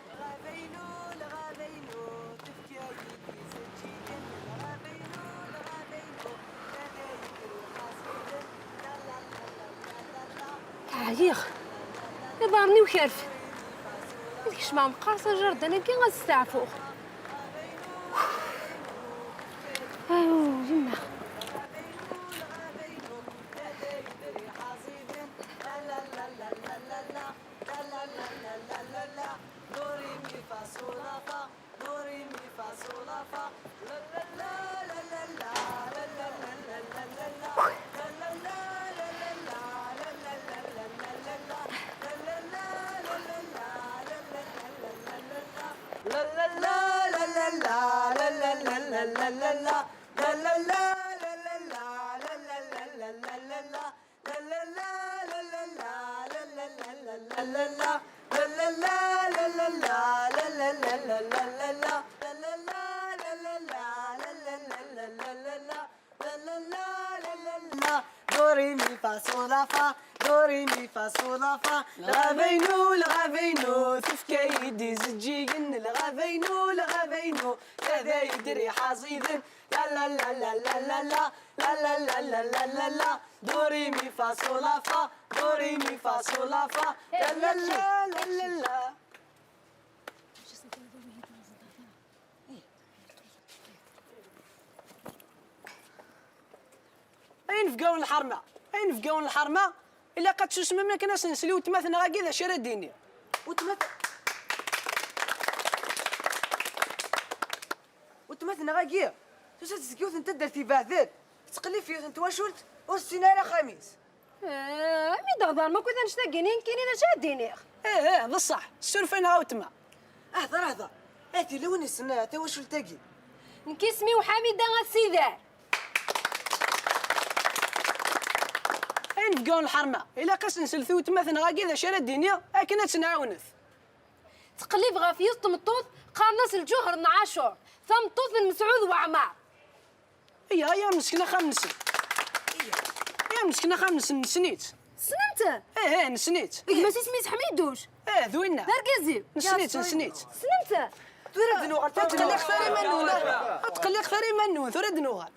الغابينو تفكي يدي سجيا الغابينو كذا يدري حصيدا لا لا لا لا لا. عيخ يضرني وكرف ديكش ما مقارصه جرد انا كي غنستعفو. يما دوري مي فا صول فا دوري مي فا صول فا. الغابينو تفكي يدي زجيجن الغابينو كذا يدري حصيدا لا لا لا لا لا لا لا لا لا لا لا لا لا دوري مي فا صول فا دوري مي فا صول فا لا لا لا لا لا. أين في قاون الحرمة إلا قد تسمى منك ناس نسلي وتماثنا غاكي ذا شرا ديني وتماثنا غاكي تسات سكيوث انت درتي باثر تقلي فيه انت واشولت والسينارة خميس. مي دغدار ما كنت نشتاقينين كاينين اش ديني. بصح السرفين هاوتما. اهضر هاتي لون السنة تا واش تلتقي نكيسمي وحميدة غسيدار. أين في قون الحرمة إلا قاس نسلثو تماثنا غاكي ذا شرا الدنيا أكنا تنعاونث تقليب غافيس تمطوط قارناس الجوهر نعاشور ثمطوط من مسعود وعمار. يا مسكنا خمس يا مسكنا خمس نسنيت سنمت نسنيت ماشي سميت حميدوش ذوينا دار كازيب نسنيت سنمت ترد نوغر تقلي خثاري منون تقلي خثاري منون ترد نوغر.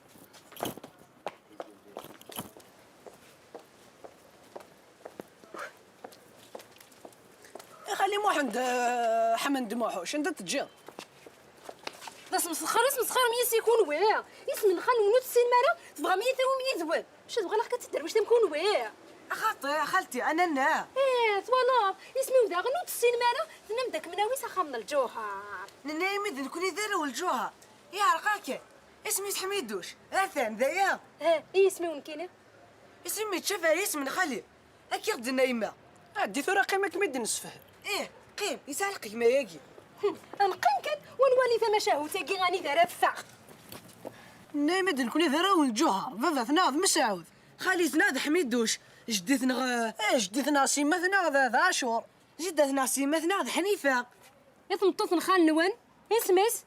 خلي محمد حمد موحوش انت تجي بس مسخر ميس يكون واع اسم الخال ونوت السينماره تبغى ميت وميت واش تبغى لك تدير باش تكون واع خالتي انا توالا اسمي وذا غنوت السينماره تنم داك مناويس خامن الجوهر ننايم اذا كوني دار والجوهر يا رقاك اسمي حميدوش اثان ذايا اسمي وين كاينه اسمي تشافى اسم خالي اكي غد نايمه ادي ثورة قيمك ميد نسفه قيم يسال قيمة ياكي نقيمك ونولي ثما شاهو تاكي غاني ذرا فاق نايمد نكوني ذرا والجوهر فافا ثناض مسعود خالي ثناض حميدوش جدتنا جدتنا سيمتنا ذا عاشور جدتنا سيمتنا ذا حنيفة يثمطط نخال نون اسمس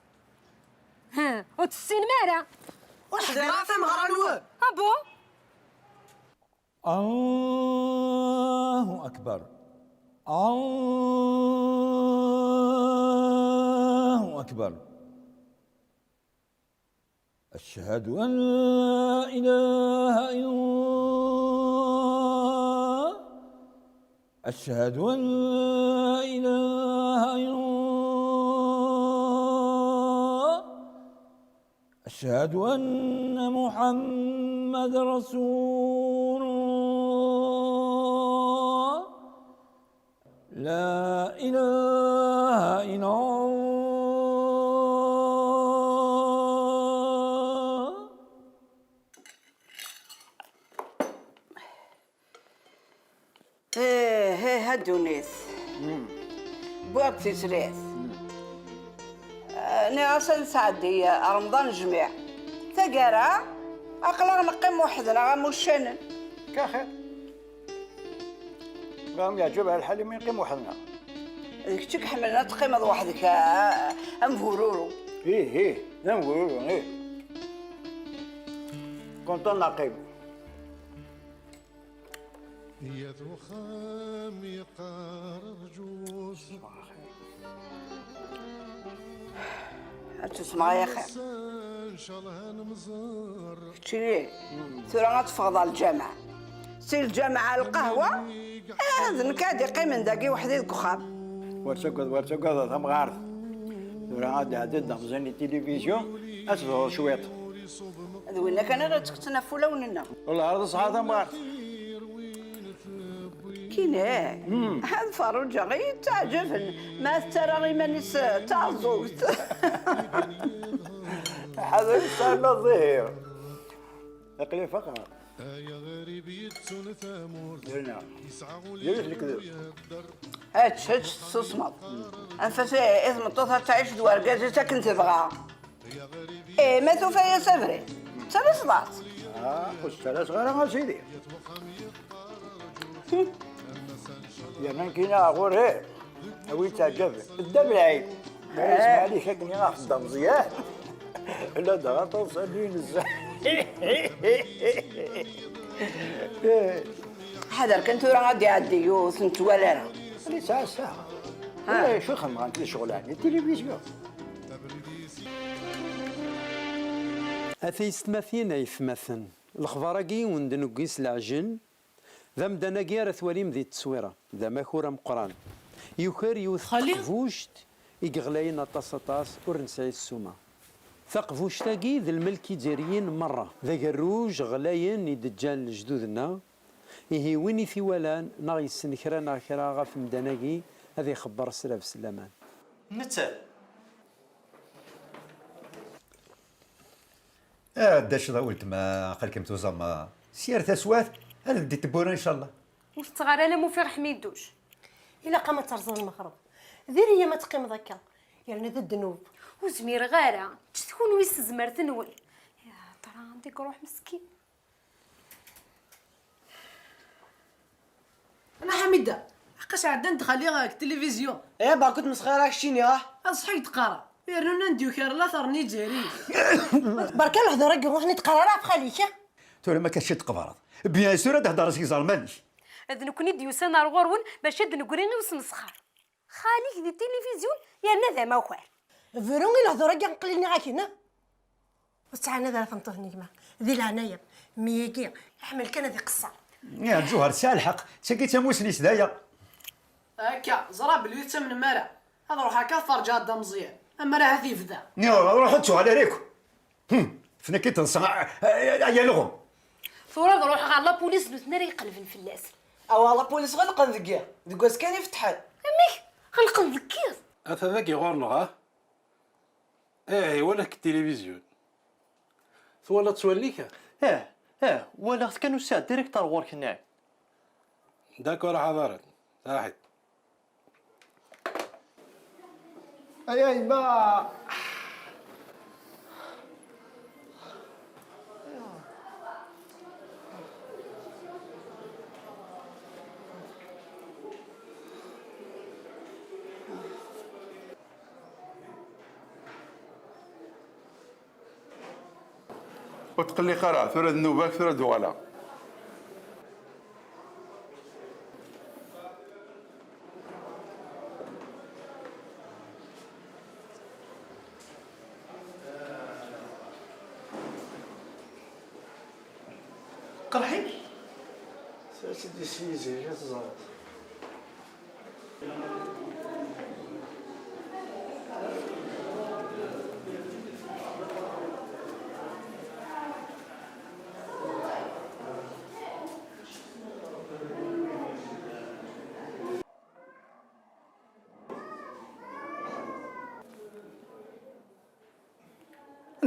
وتسينمارة وحدة ثم غرانوه ابو الله أكبر الله أكبر أشهد أن لا إله إلا الله أشهد أن لا إله إلا الله أشهد أن محمد رسول الله لا إله إلا الله. هيه هادونيس بوك تسريس أنا أصلا سعدي رمضان الجميع تقرا أقلا نقيم وحدنا غموشنن كاخير قام يعجبها الحل من يقيم وحدنا ديك تشك حملنا تقيم وحدك أمفورورو ايه نقولوا ايه كنت نقيم يا ذخام يقارر جوز تسمع يا خير ان شاء الله نمزر كتشي ثورة غتفقد على الجامعة سير الجامعة القهوة هذا نكاد يقيم داكي وحدي الكخام ورتقد ثم غارث ورا عاد عدد مزين التلفزيون أتظهر شويط هذا وين كان غير تكتنا فولا وننا والله هذا صحة ثم غارث كينا هذا فاروجا غير تعجبن ما ترى غير مانيس تعزوت هذا إنسان نظير أقلي فقط يا غريب يتسون ثامور جبت لك ذا هاتش تصمت انفسي اذ مطوطها تعيش دوار قازي كنت تبغى ايه ما توفى يا سفري ثلاث صلات والثلاث غير ما سيدي يا من كينا غور هي وين تعجب الدم العين ما يسمع لي شكني راح الدم زياد لا ده توصل لين الزحمه حذر كنت راه غادي يعدي يوث نتوالى اللي ساعة ها شو خدمة انت شغلاني التلفزيون أثيست مثين يفمثن الخبراكي وندنقيس العجن ذا مدناكي راه ثواليم ذي التصويرة ذا ماكورة مقران يوكر يوث قفوشت يقغلاين أطاس ورنسعي السومة ثقفوش تاقي ذا الملكي جاريين مرة ذا قروج غلاين يدجال جدودنا إيه ويني في ولان ناغي السنكرا ناغ كرا غاف مدناقي هذا يخبر السلام سلامان نتا داش ضاولت ما قالكم توزم سير تسوات هذا بدي تبونا ان شاء الله واش تغار انا مو في حميدوش الا قامت ترزل المغرب ديري هي ما تقيم ذاك يعني ذا الذنوب وزمير غاره تكون ويس زمرت نول يا ترى عندك روح مسكين. انا حميده حقاش عاد ندخل غاك التلفزيون ايه با كنت مسخره شتيني اصحي تقرا يرنا نديو كير لا ثرني جاري برك الهضره كي روحني تقرا راه بخاليك تولي ما كانش تقبرض بيان سور تهضر سي زالمانش اذن كوني ديوسان الغرون باش نقري نوس مسخر خاليك دي التلفزيون يا ذا ما خوار فيرونغي الهضره كي نقليني غاك هنا وتعانى ذا فنطوني كما ذي العنايه ميكي يحمل كان ذي قصه يا جوهر سالحق سكيت موسني سدايا هكا زراب اللي يتسمن مرا هذا روح هكا فرجا هذا مزيان اما راه هذي فدا يا روح انتو على ريكو فينا كي تنصع يا لغم ثورة روح على لا بوليس نتناري يقلبن في اللاس او لا بوليس غلق ذكيا دكاس كان يفتحل امي غلق نذكير هذاك يغورنا غا ايه ولا التلفزيون ولا توليك ولا كانوا ساعة ديريكتور وورك هناك داكور حضرت صاحب اي با وتقول لي قرا ثورة النوبة ثورة دوالا قرحي سيدي سيزي جات زهر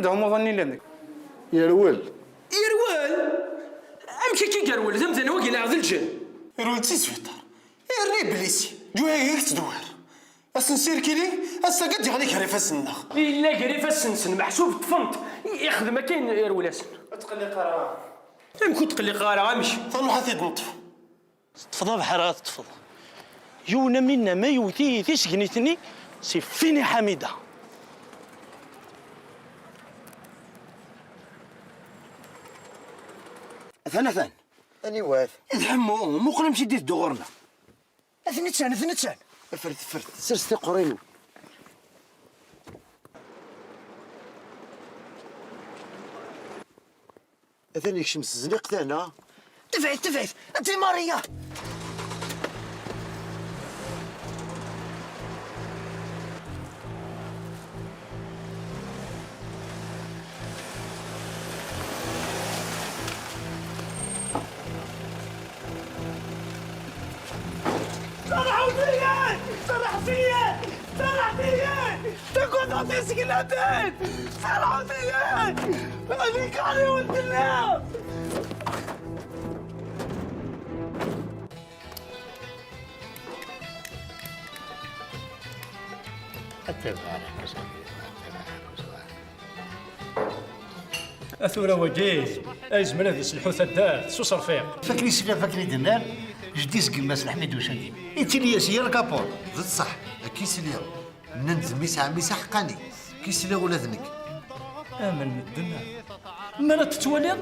عندهم ظني لانك يروال يروال امشي كي قرول ذم ذا نواقي لعظ الجن يروال سيسويطر يري بليسي جوايا تدور السنسير كيلي هسا قد يغنيك هري فاسنخ الا قريفه السنسن محسوب طفنت ياخذ مكان يروال اسن تقلي قرا يمكن تقلي قارع امشي طلعوا حتى نطف تفضل بحرات تفضل يونا منا ما يوتي ثيش قنيتني سي فيني حميده ثان اني واث نحمو مو قلنا نمشي دير دغورنا اثنتان فرت سرستي قرينو اثني يكشمس الزنيق تاعنا تفعت انت ماريا صرح فيا تقول تعطي سكنتين صرح فيا هذيك علي ولد الله أثورة وجيز أزمن هذه سلحوثة الدار سوس رفيق فكري سلا فكري دنان جديس قماس الحميد وشندي انت لي سير كابور ضد صح كيس اليوم ننزل ميسا حقاني كيس اليوم ولا ذنك امن الدنيا ما تتولي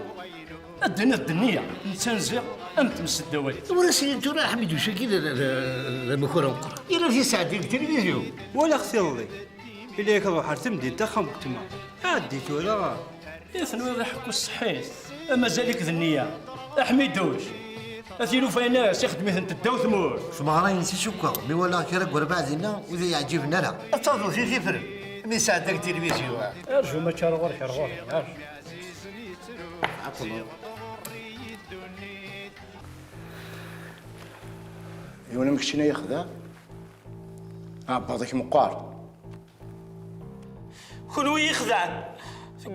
الدنيا نتنزع امت مس الدوالي ولا سي انت راه حميد وشاكي لما كره وقرا الا في ساعه ديال التلفزيون ولا اختي الله الا ياك تمدي داخل كتما عديت ولا يثنوي ضحك الصحيح اما زالك ذنية احمدوش اثيلو في ناس يخدم انت الدو ثمور شما راهي نسي شكا مي ولا كيرك ورا بعدنا واذا يعجبنا لا تفضل في فرن مي ساعه ديال التلفزيون ارجو ما تشارغور ارجو يوانا مكشينا ياخذها بعضك مقار كونو يخدع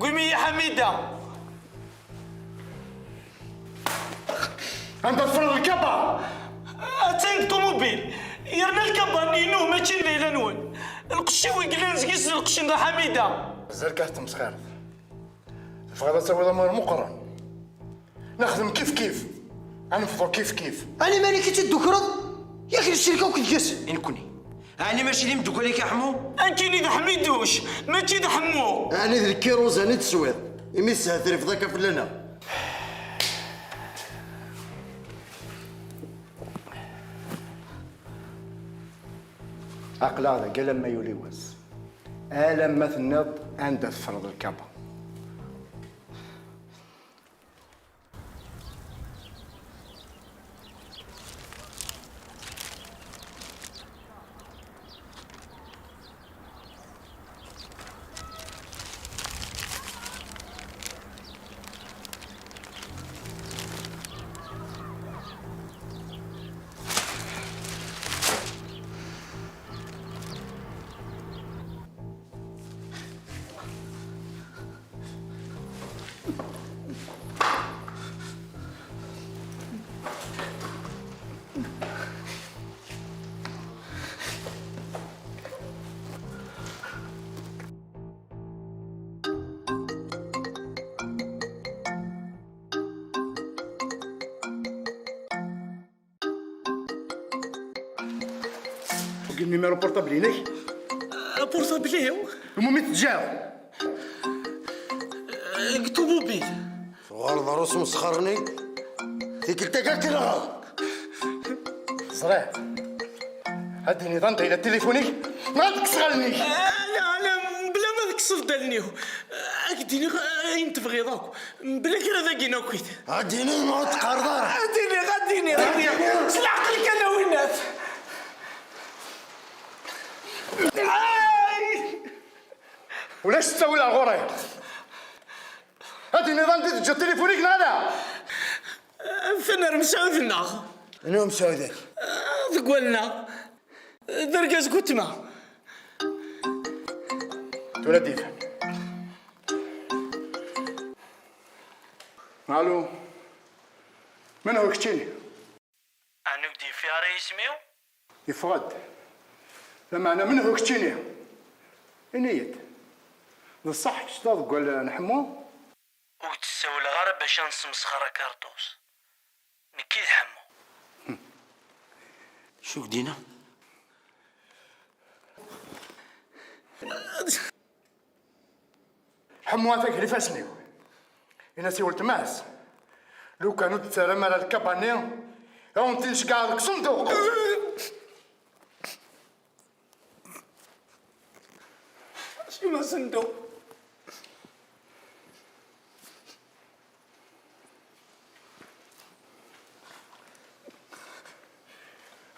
قومي يا حميده انت تفرض الكبا اتين الطوموبيل يرنا الكبا نينو ماشي ليلا نون القشيوي قلنا نزقيس القشين دا حميده زركاه تمسخير فغادا تسوي ضمير مقرن نخدم كيف نفضل كيف انا مالي كي تدكرض ياك الشركه وكتجس انكوني انا ماشي اللي مدوك عليك يا حمو انت اللي ذا حميدوش ماشي ذا حمو انا ذا الكيروز انا تسويض يمسها ثري فضاك فلنا عقل هذا قال لما يولي واس لما تنض عند تفرض الكبا النيميرو بورطابل هناك بورطابل هو المهم تجاو طوموبيل صغار ضروس مسخرني فيك انت كاكرا صريح هدي نظام الى تليفوني ما تكسرني لا بلا ما ذاك صفدلني اكديني انت تبغي ذاك بلا كرا ذاكينا كويت هديني ما تقرضر غديني سلع عقلك انا وينات ولاش تسوي لها غوري هادي النظام ديال تجا تليفونيك هذا فين مسعودنا انا مسعودك ذقولنا دركاز كتمه تولد ديفا الو من هو كتيني؟ انا ودي في راه يسميو يفرد لما انا من هو كتيني؟ انيد بصح شطاد قول نحمو وتسول غير باش نسمسخر كارطوس نكيد حمو. شوف دينا حمو هذاك اللي فاسني انا سولت ماس لو كانوا تسالم على الكاباني اون تنشكا لك صندوق. شي ما صندوق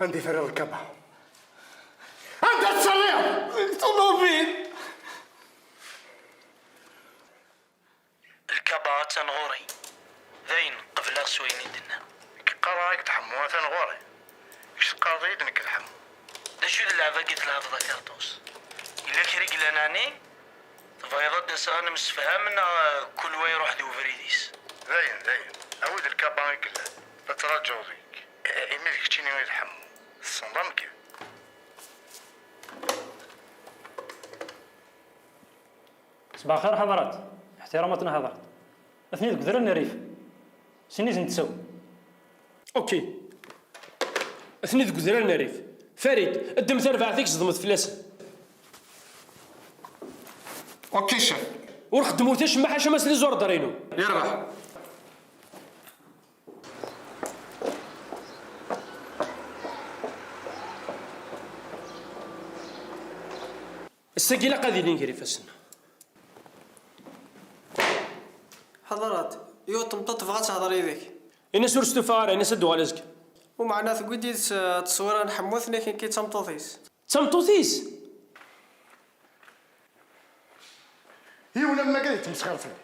عندي فريق الكبا انت تسريع طوموبيل الكبا تنغوري ذاين قبل سويني دنا قرايك تحمو تنغوري اش قاضي دنك الحمو دا شو اللعبة قلت لها فضا كارطوس إلا كريق لاناني تفايضات نسان مسفهمنا كل وين يروح دو فريديس زين اود الكبا يقول فترجوك ايميلك تشيني وين الحمو الصندام كيف صباح الخير حضرات، احتراماتنا حضرات. اثنين قدرنا الريف سنيز نتسو. اوكي اثنين قدرنا الريف فريد الدم ترفع فيك صدمت فلاسه. اوكي شيف ونخدمو تاش ما حاش ماس لي زور دارينو يربح. الساقي لا قادي نقري فاسنا حضرات يو طمطط بغات تهضر يديك انا سورستو فار انا سدو على زك ومعناه تقولي تصويره نحموثني كي تمطوطيس تمطوطيس هي ولا ما قالت تمسخر فيا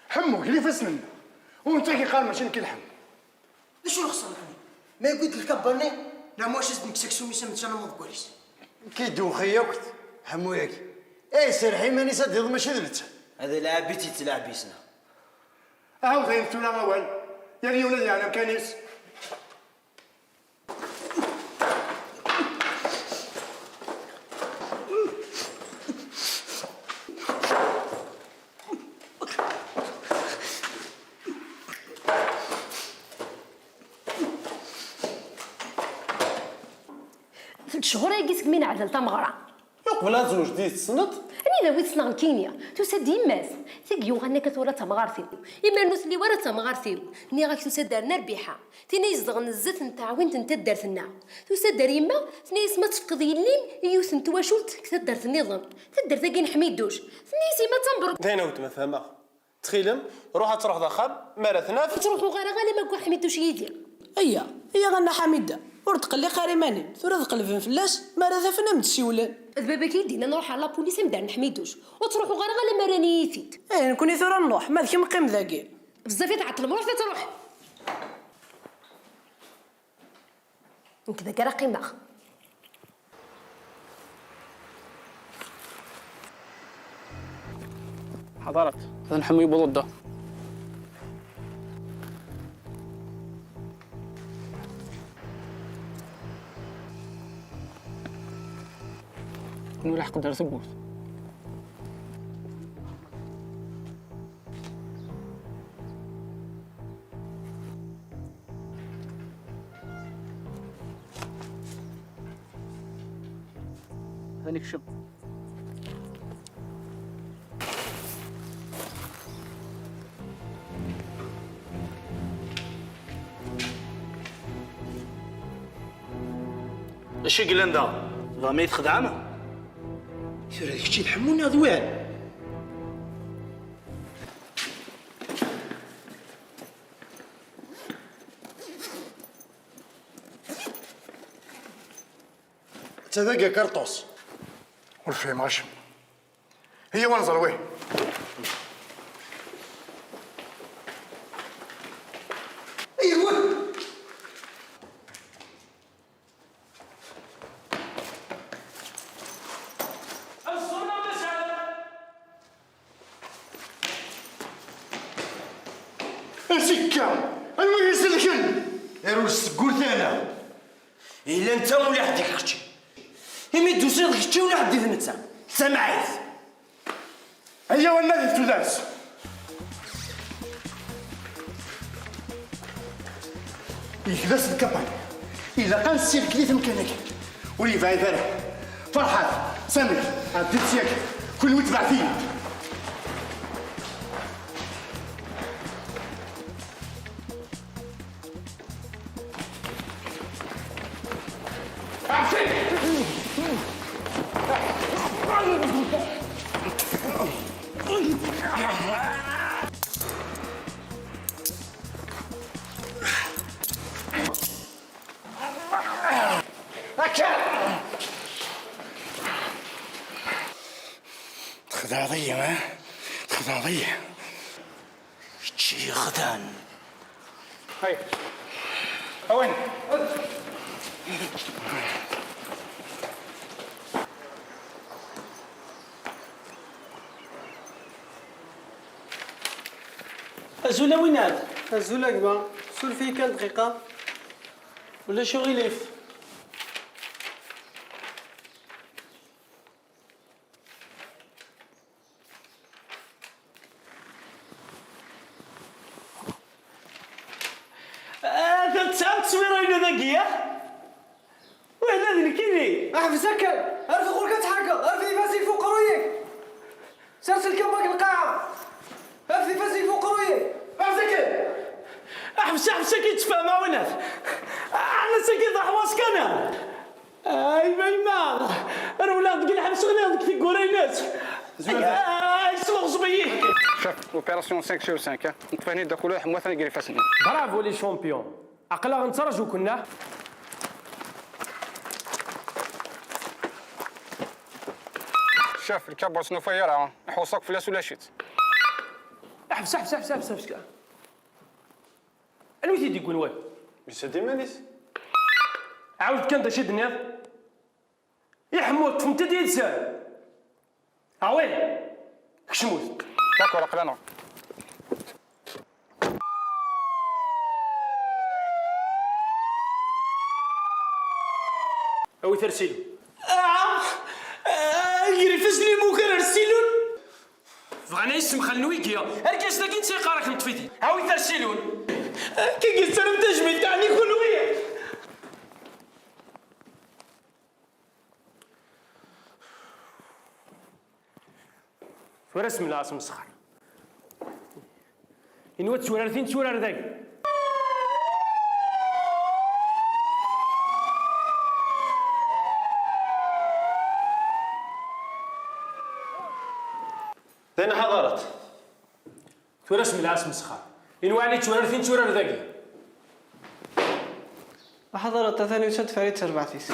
حمو اللي فسنا وانت كي قال ماشي كنحم شنو خصك ما قلت لك كبرني لا مواش اسمك سكسو ميسمت انا ما بقوليش كي دوخي وقت حمو ياك اي سرحي ماني صدق ماشي درت هذا لعبتي تلعبيسنا هاو زين تولا اول يا ولدي انا كانيس شهور قيسك من عدل تمغرة قبل زوج ديت السنط أنا داويت سنغ كينيا تسد يماس تيجيو غنى كثورة تمغارتي إما نوثلي ورا تمغارتي ني غاك تسدر نربيحة تيني يزغ نزت نتاع وين تدرتنا تسدر يما تني اسمها تفقد يليم يوث نتواشولت كتدرت النظام تدر تاقي نحميدوش تني سيما تنبرك داينا وت ما فهمها تخيلم روح تروح ضخم مرثنا تروحوا غير ما كوا حميدوش يدي هي غنا حميده ورد قلي قاريماني ثورة قلبين فلاس ما راه ثافنا متسيولان البابا كيدينا نروح على لابوليس نبدا نحميدوش وتروحوا غير ما راني يثيت نكوني ثورة نروح ما ذكي مقيم ذاكي بزاف تعطل مروح تروح نكذا كرا قيمة حضرت هذا نحمي بلده كون راح قدر ثبوت هانيك شب اش قلنا دا ما يتخدعنا سير هذيك شي نحموني ضوان تذاقى كرطوس ورفي ماشي هي ونزل وين انسكا المهم يسلكن اروس قلت انا الا انت ولا حدك اختي يمي دوسي اختي ولا حدي انت سمعت هيا والنبي فتوداس يكدس الكباني إلا كان السير كليت مكانك ولي فاي فرح فرحات سامر عديت سياك كل متبع فيه خداضية ما خداضية شي خدان هاي وين أزولا وين هذا؟ أزولا كبا سول فيه كان دقيقة ولا شو غيليف؟ هذا تسعة تصويرة إلى ذاكية؟ وين هذا الكيني؟ أحب سكن عرف الغرقة تحركة عرف اللي فاسي فوق رويك سلسل كمك القاعة عرف اللي فاسي فوق رويك أحب سكن أحب سكن تفهم وين هذا؟ أنا سكن ضح واسكنا أي ميما أنا ولاد قل حبس غنادك في قرينات أي سوق صبيك شوف اوبيراسيون 5 sur 5 نتفاهمي دا كل واحد مثلا يقري فاسني برافو لي شامبيون عقلا غنترجو كنا شوف الكابور شنو فيرها نحوصك فلاس ولا شيت حبس انا وين تيدي يقول وين مش دي مانيس عاود كان دا شي دنيا يا حمود فهمت ديال لسان وين كشموت داكور عقلنا اوي ترسيلو يقري فاسني موكر ارسلون فغانا يسم خلنويكيا اركاس داك انت قارك مطفيتي هاوي ترسلون كي قلت انا متجمد تاعني كل ويا ورسم العاصم الصخر إنوات سورارتين سورار ذاك ذين حضرت ورسم العاصم الصخر إنوالي سورارتين سورار ذاك حضرت ثاني وسد فريد سربعتيس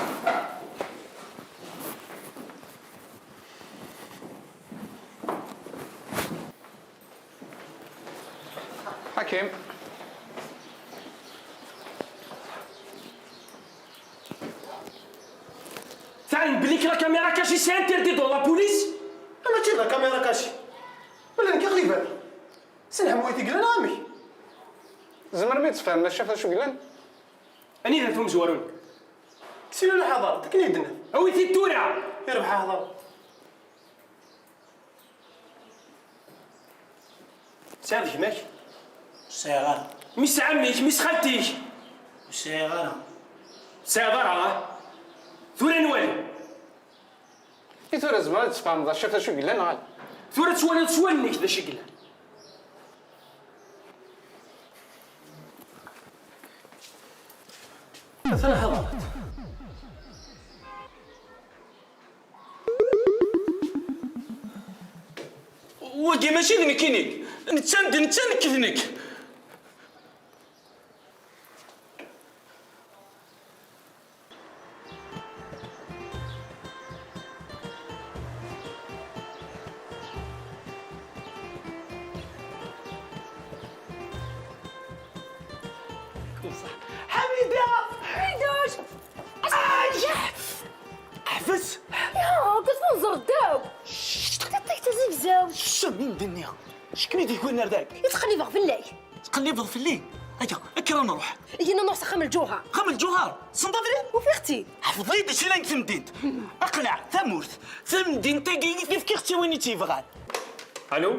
حكيم تعلم بليك لا كاميرا كاشي سي انتردي دون لا بوليس انا تشيل لا كاميرا كاشي ولا نكي غيبان سنح مويتي قلنا عمي زمر ما يتفهم لا شاف شو قلن اني ذا فهم زوارون كسيلو لا حضر تكني دنا اوي تي تورع يربح حضر سعد هناك سيغان مس عميك مس خالتيك سيغان سيغان ثورة نوالي كي ثورة زمر تفهم ذا شاف شو قلن غال ثورة تسوالنيك ذا شكل مثلا حضرت وكي ماشي ذنكينيك نتسان كذنك حميدوش حفز يا كتنزر الداو تطيك تزيكزاو شو مين دنيا شكمي ديك وين رداك يتخلي بغ بالله تقلب في الليل. هيا اكرا نروح. ينا نروح خام الجوهر. خام الجوهر صندافري وفي اختي حفظي داكشي اللي تمديت. اقنع ثمورت ثمدين تاكي كيف كيختي وين تيبغى. الو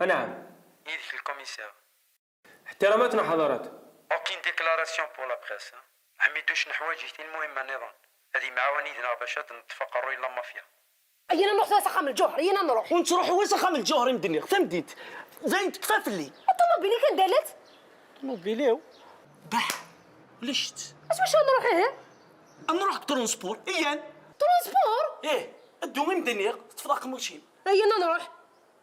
نعم. يدك الكوميسار. احتراماتنا حضرات. اوكين ديكلاراسيون بور لا بريس. حميدو شنو حوايجي المهمه النظام. هذه معاونيتنا باش نتفقروا الى مافيا. ينا نروح خام الجوهر ينا نروح. وانت روحي وين خام الجوهر مدني ثمديت. زين تكفى في الليل. الطوموبيلي كان دالت. طوموبيليو بح ولا شت. اش باش نروح هنا؟ نروح ترونسبور ايان. ترونسبور؟ ايه الدومي مدني تفضاق ماشي. ينا نروح.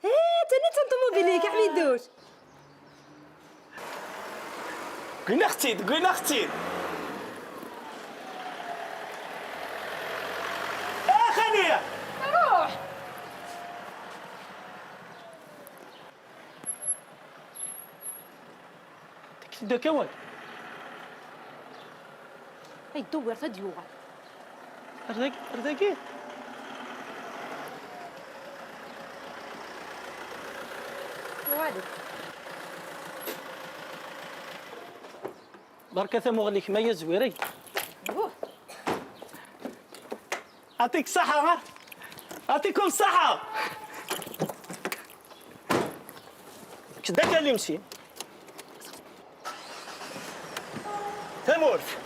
تاني طوموبيلي كحميدوش. قلنا اختي قلنا اختي. خانيه روح. تكتب كوال. هاي دور تديوغ. رداكي وادي. بركة ثمو غليك ما يزويري. يعطيك الصحة. يعطيكم الصحة. كدا كان اللي مشي. ثمورت.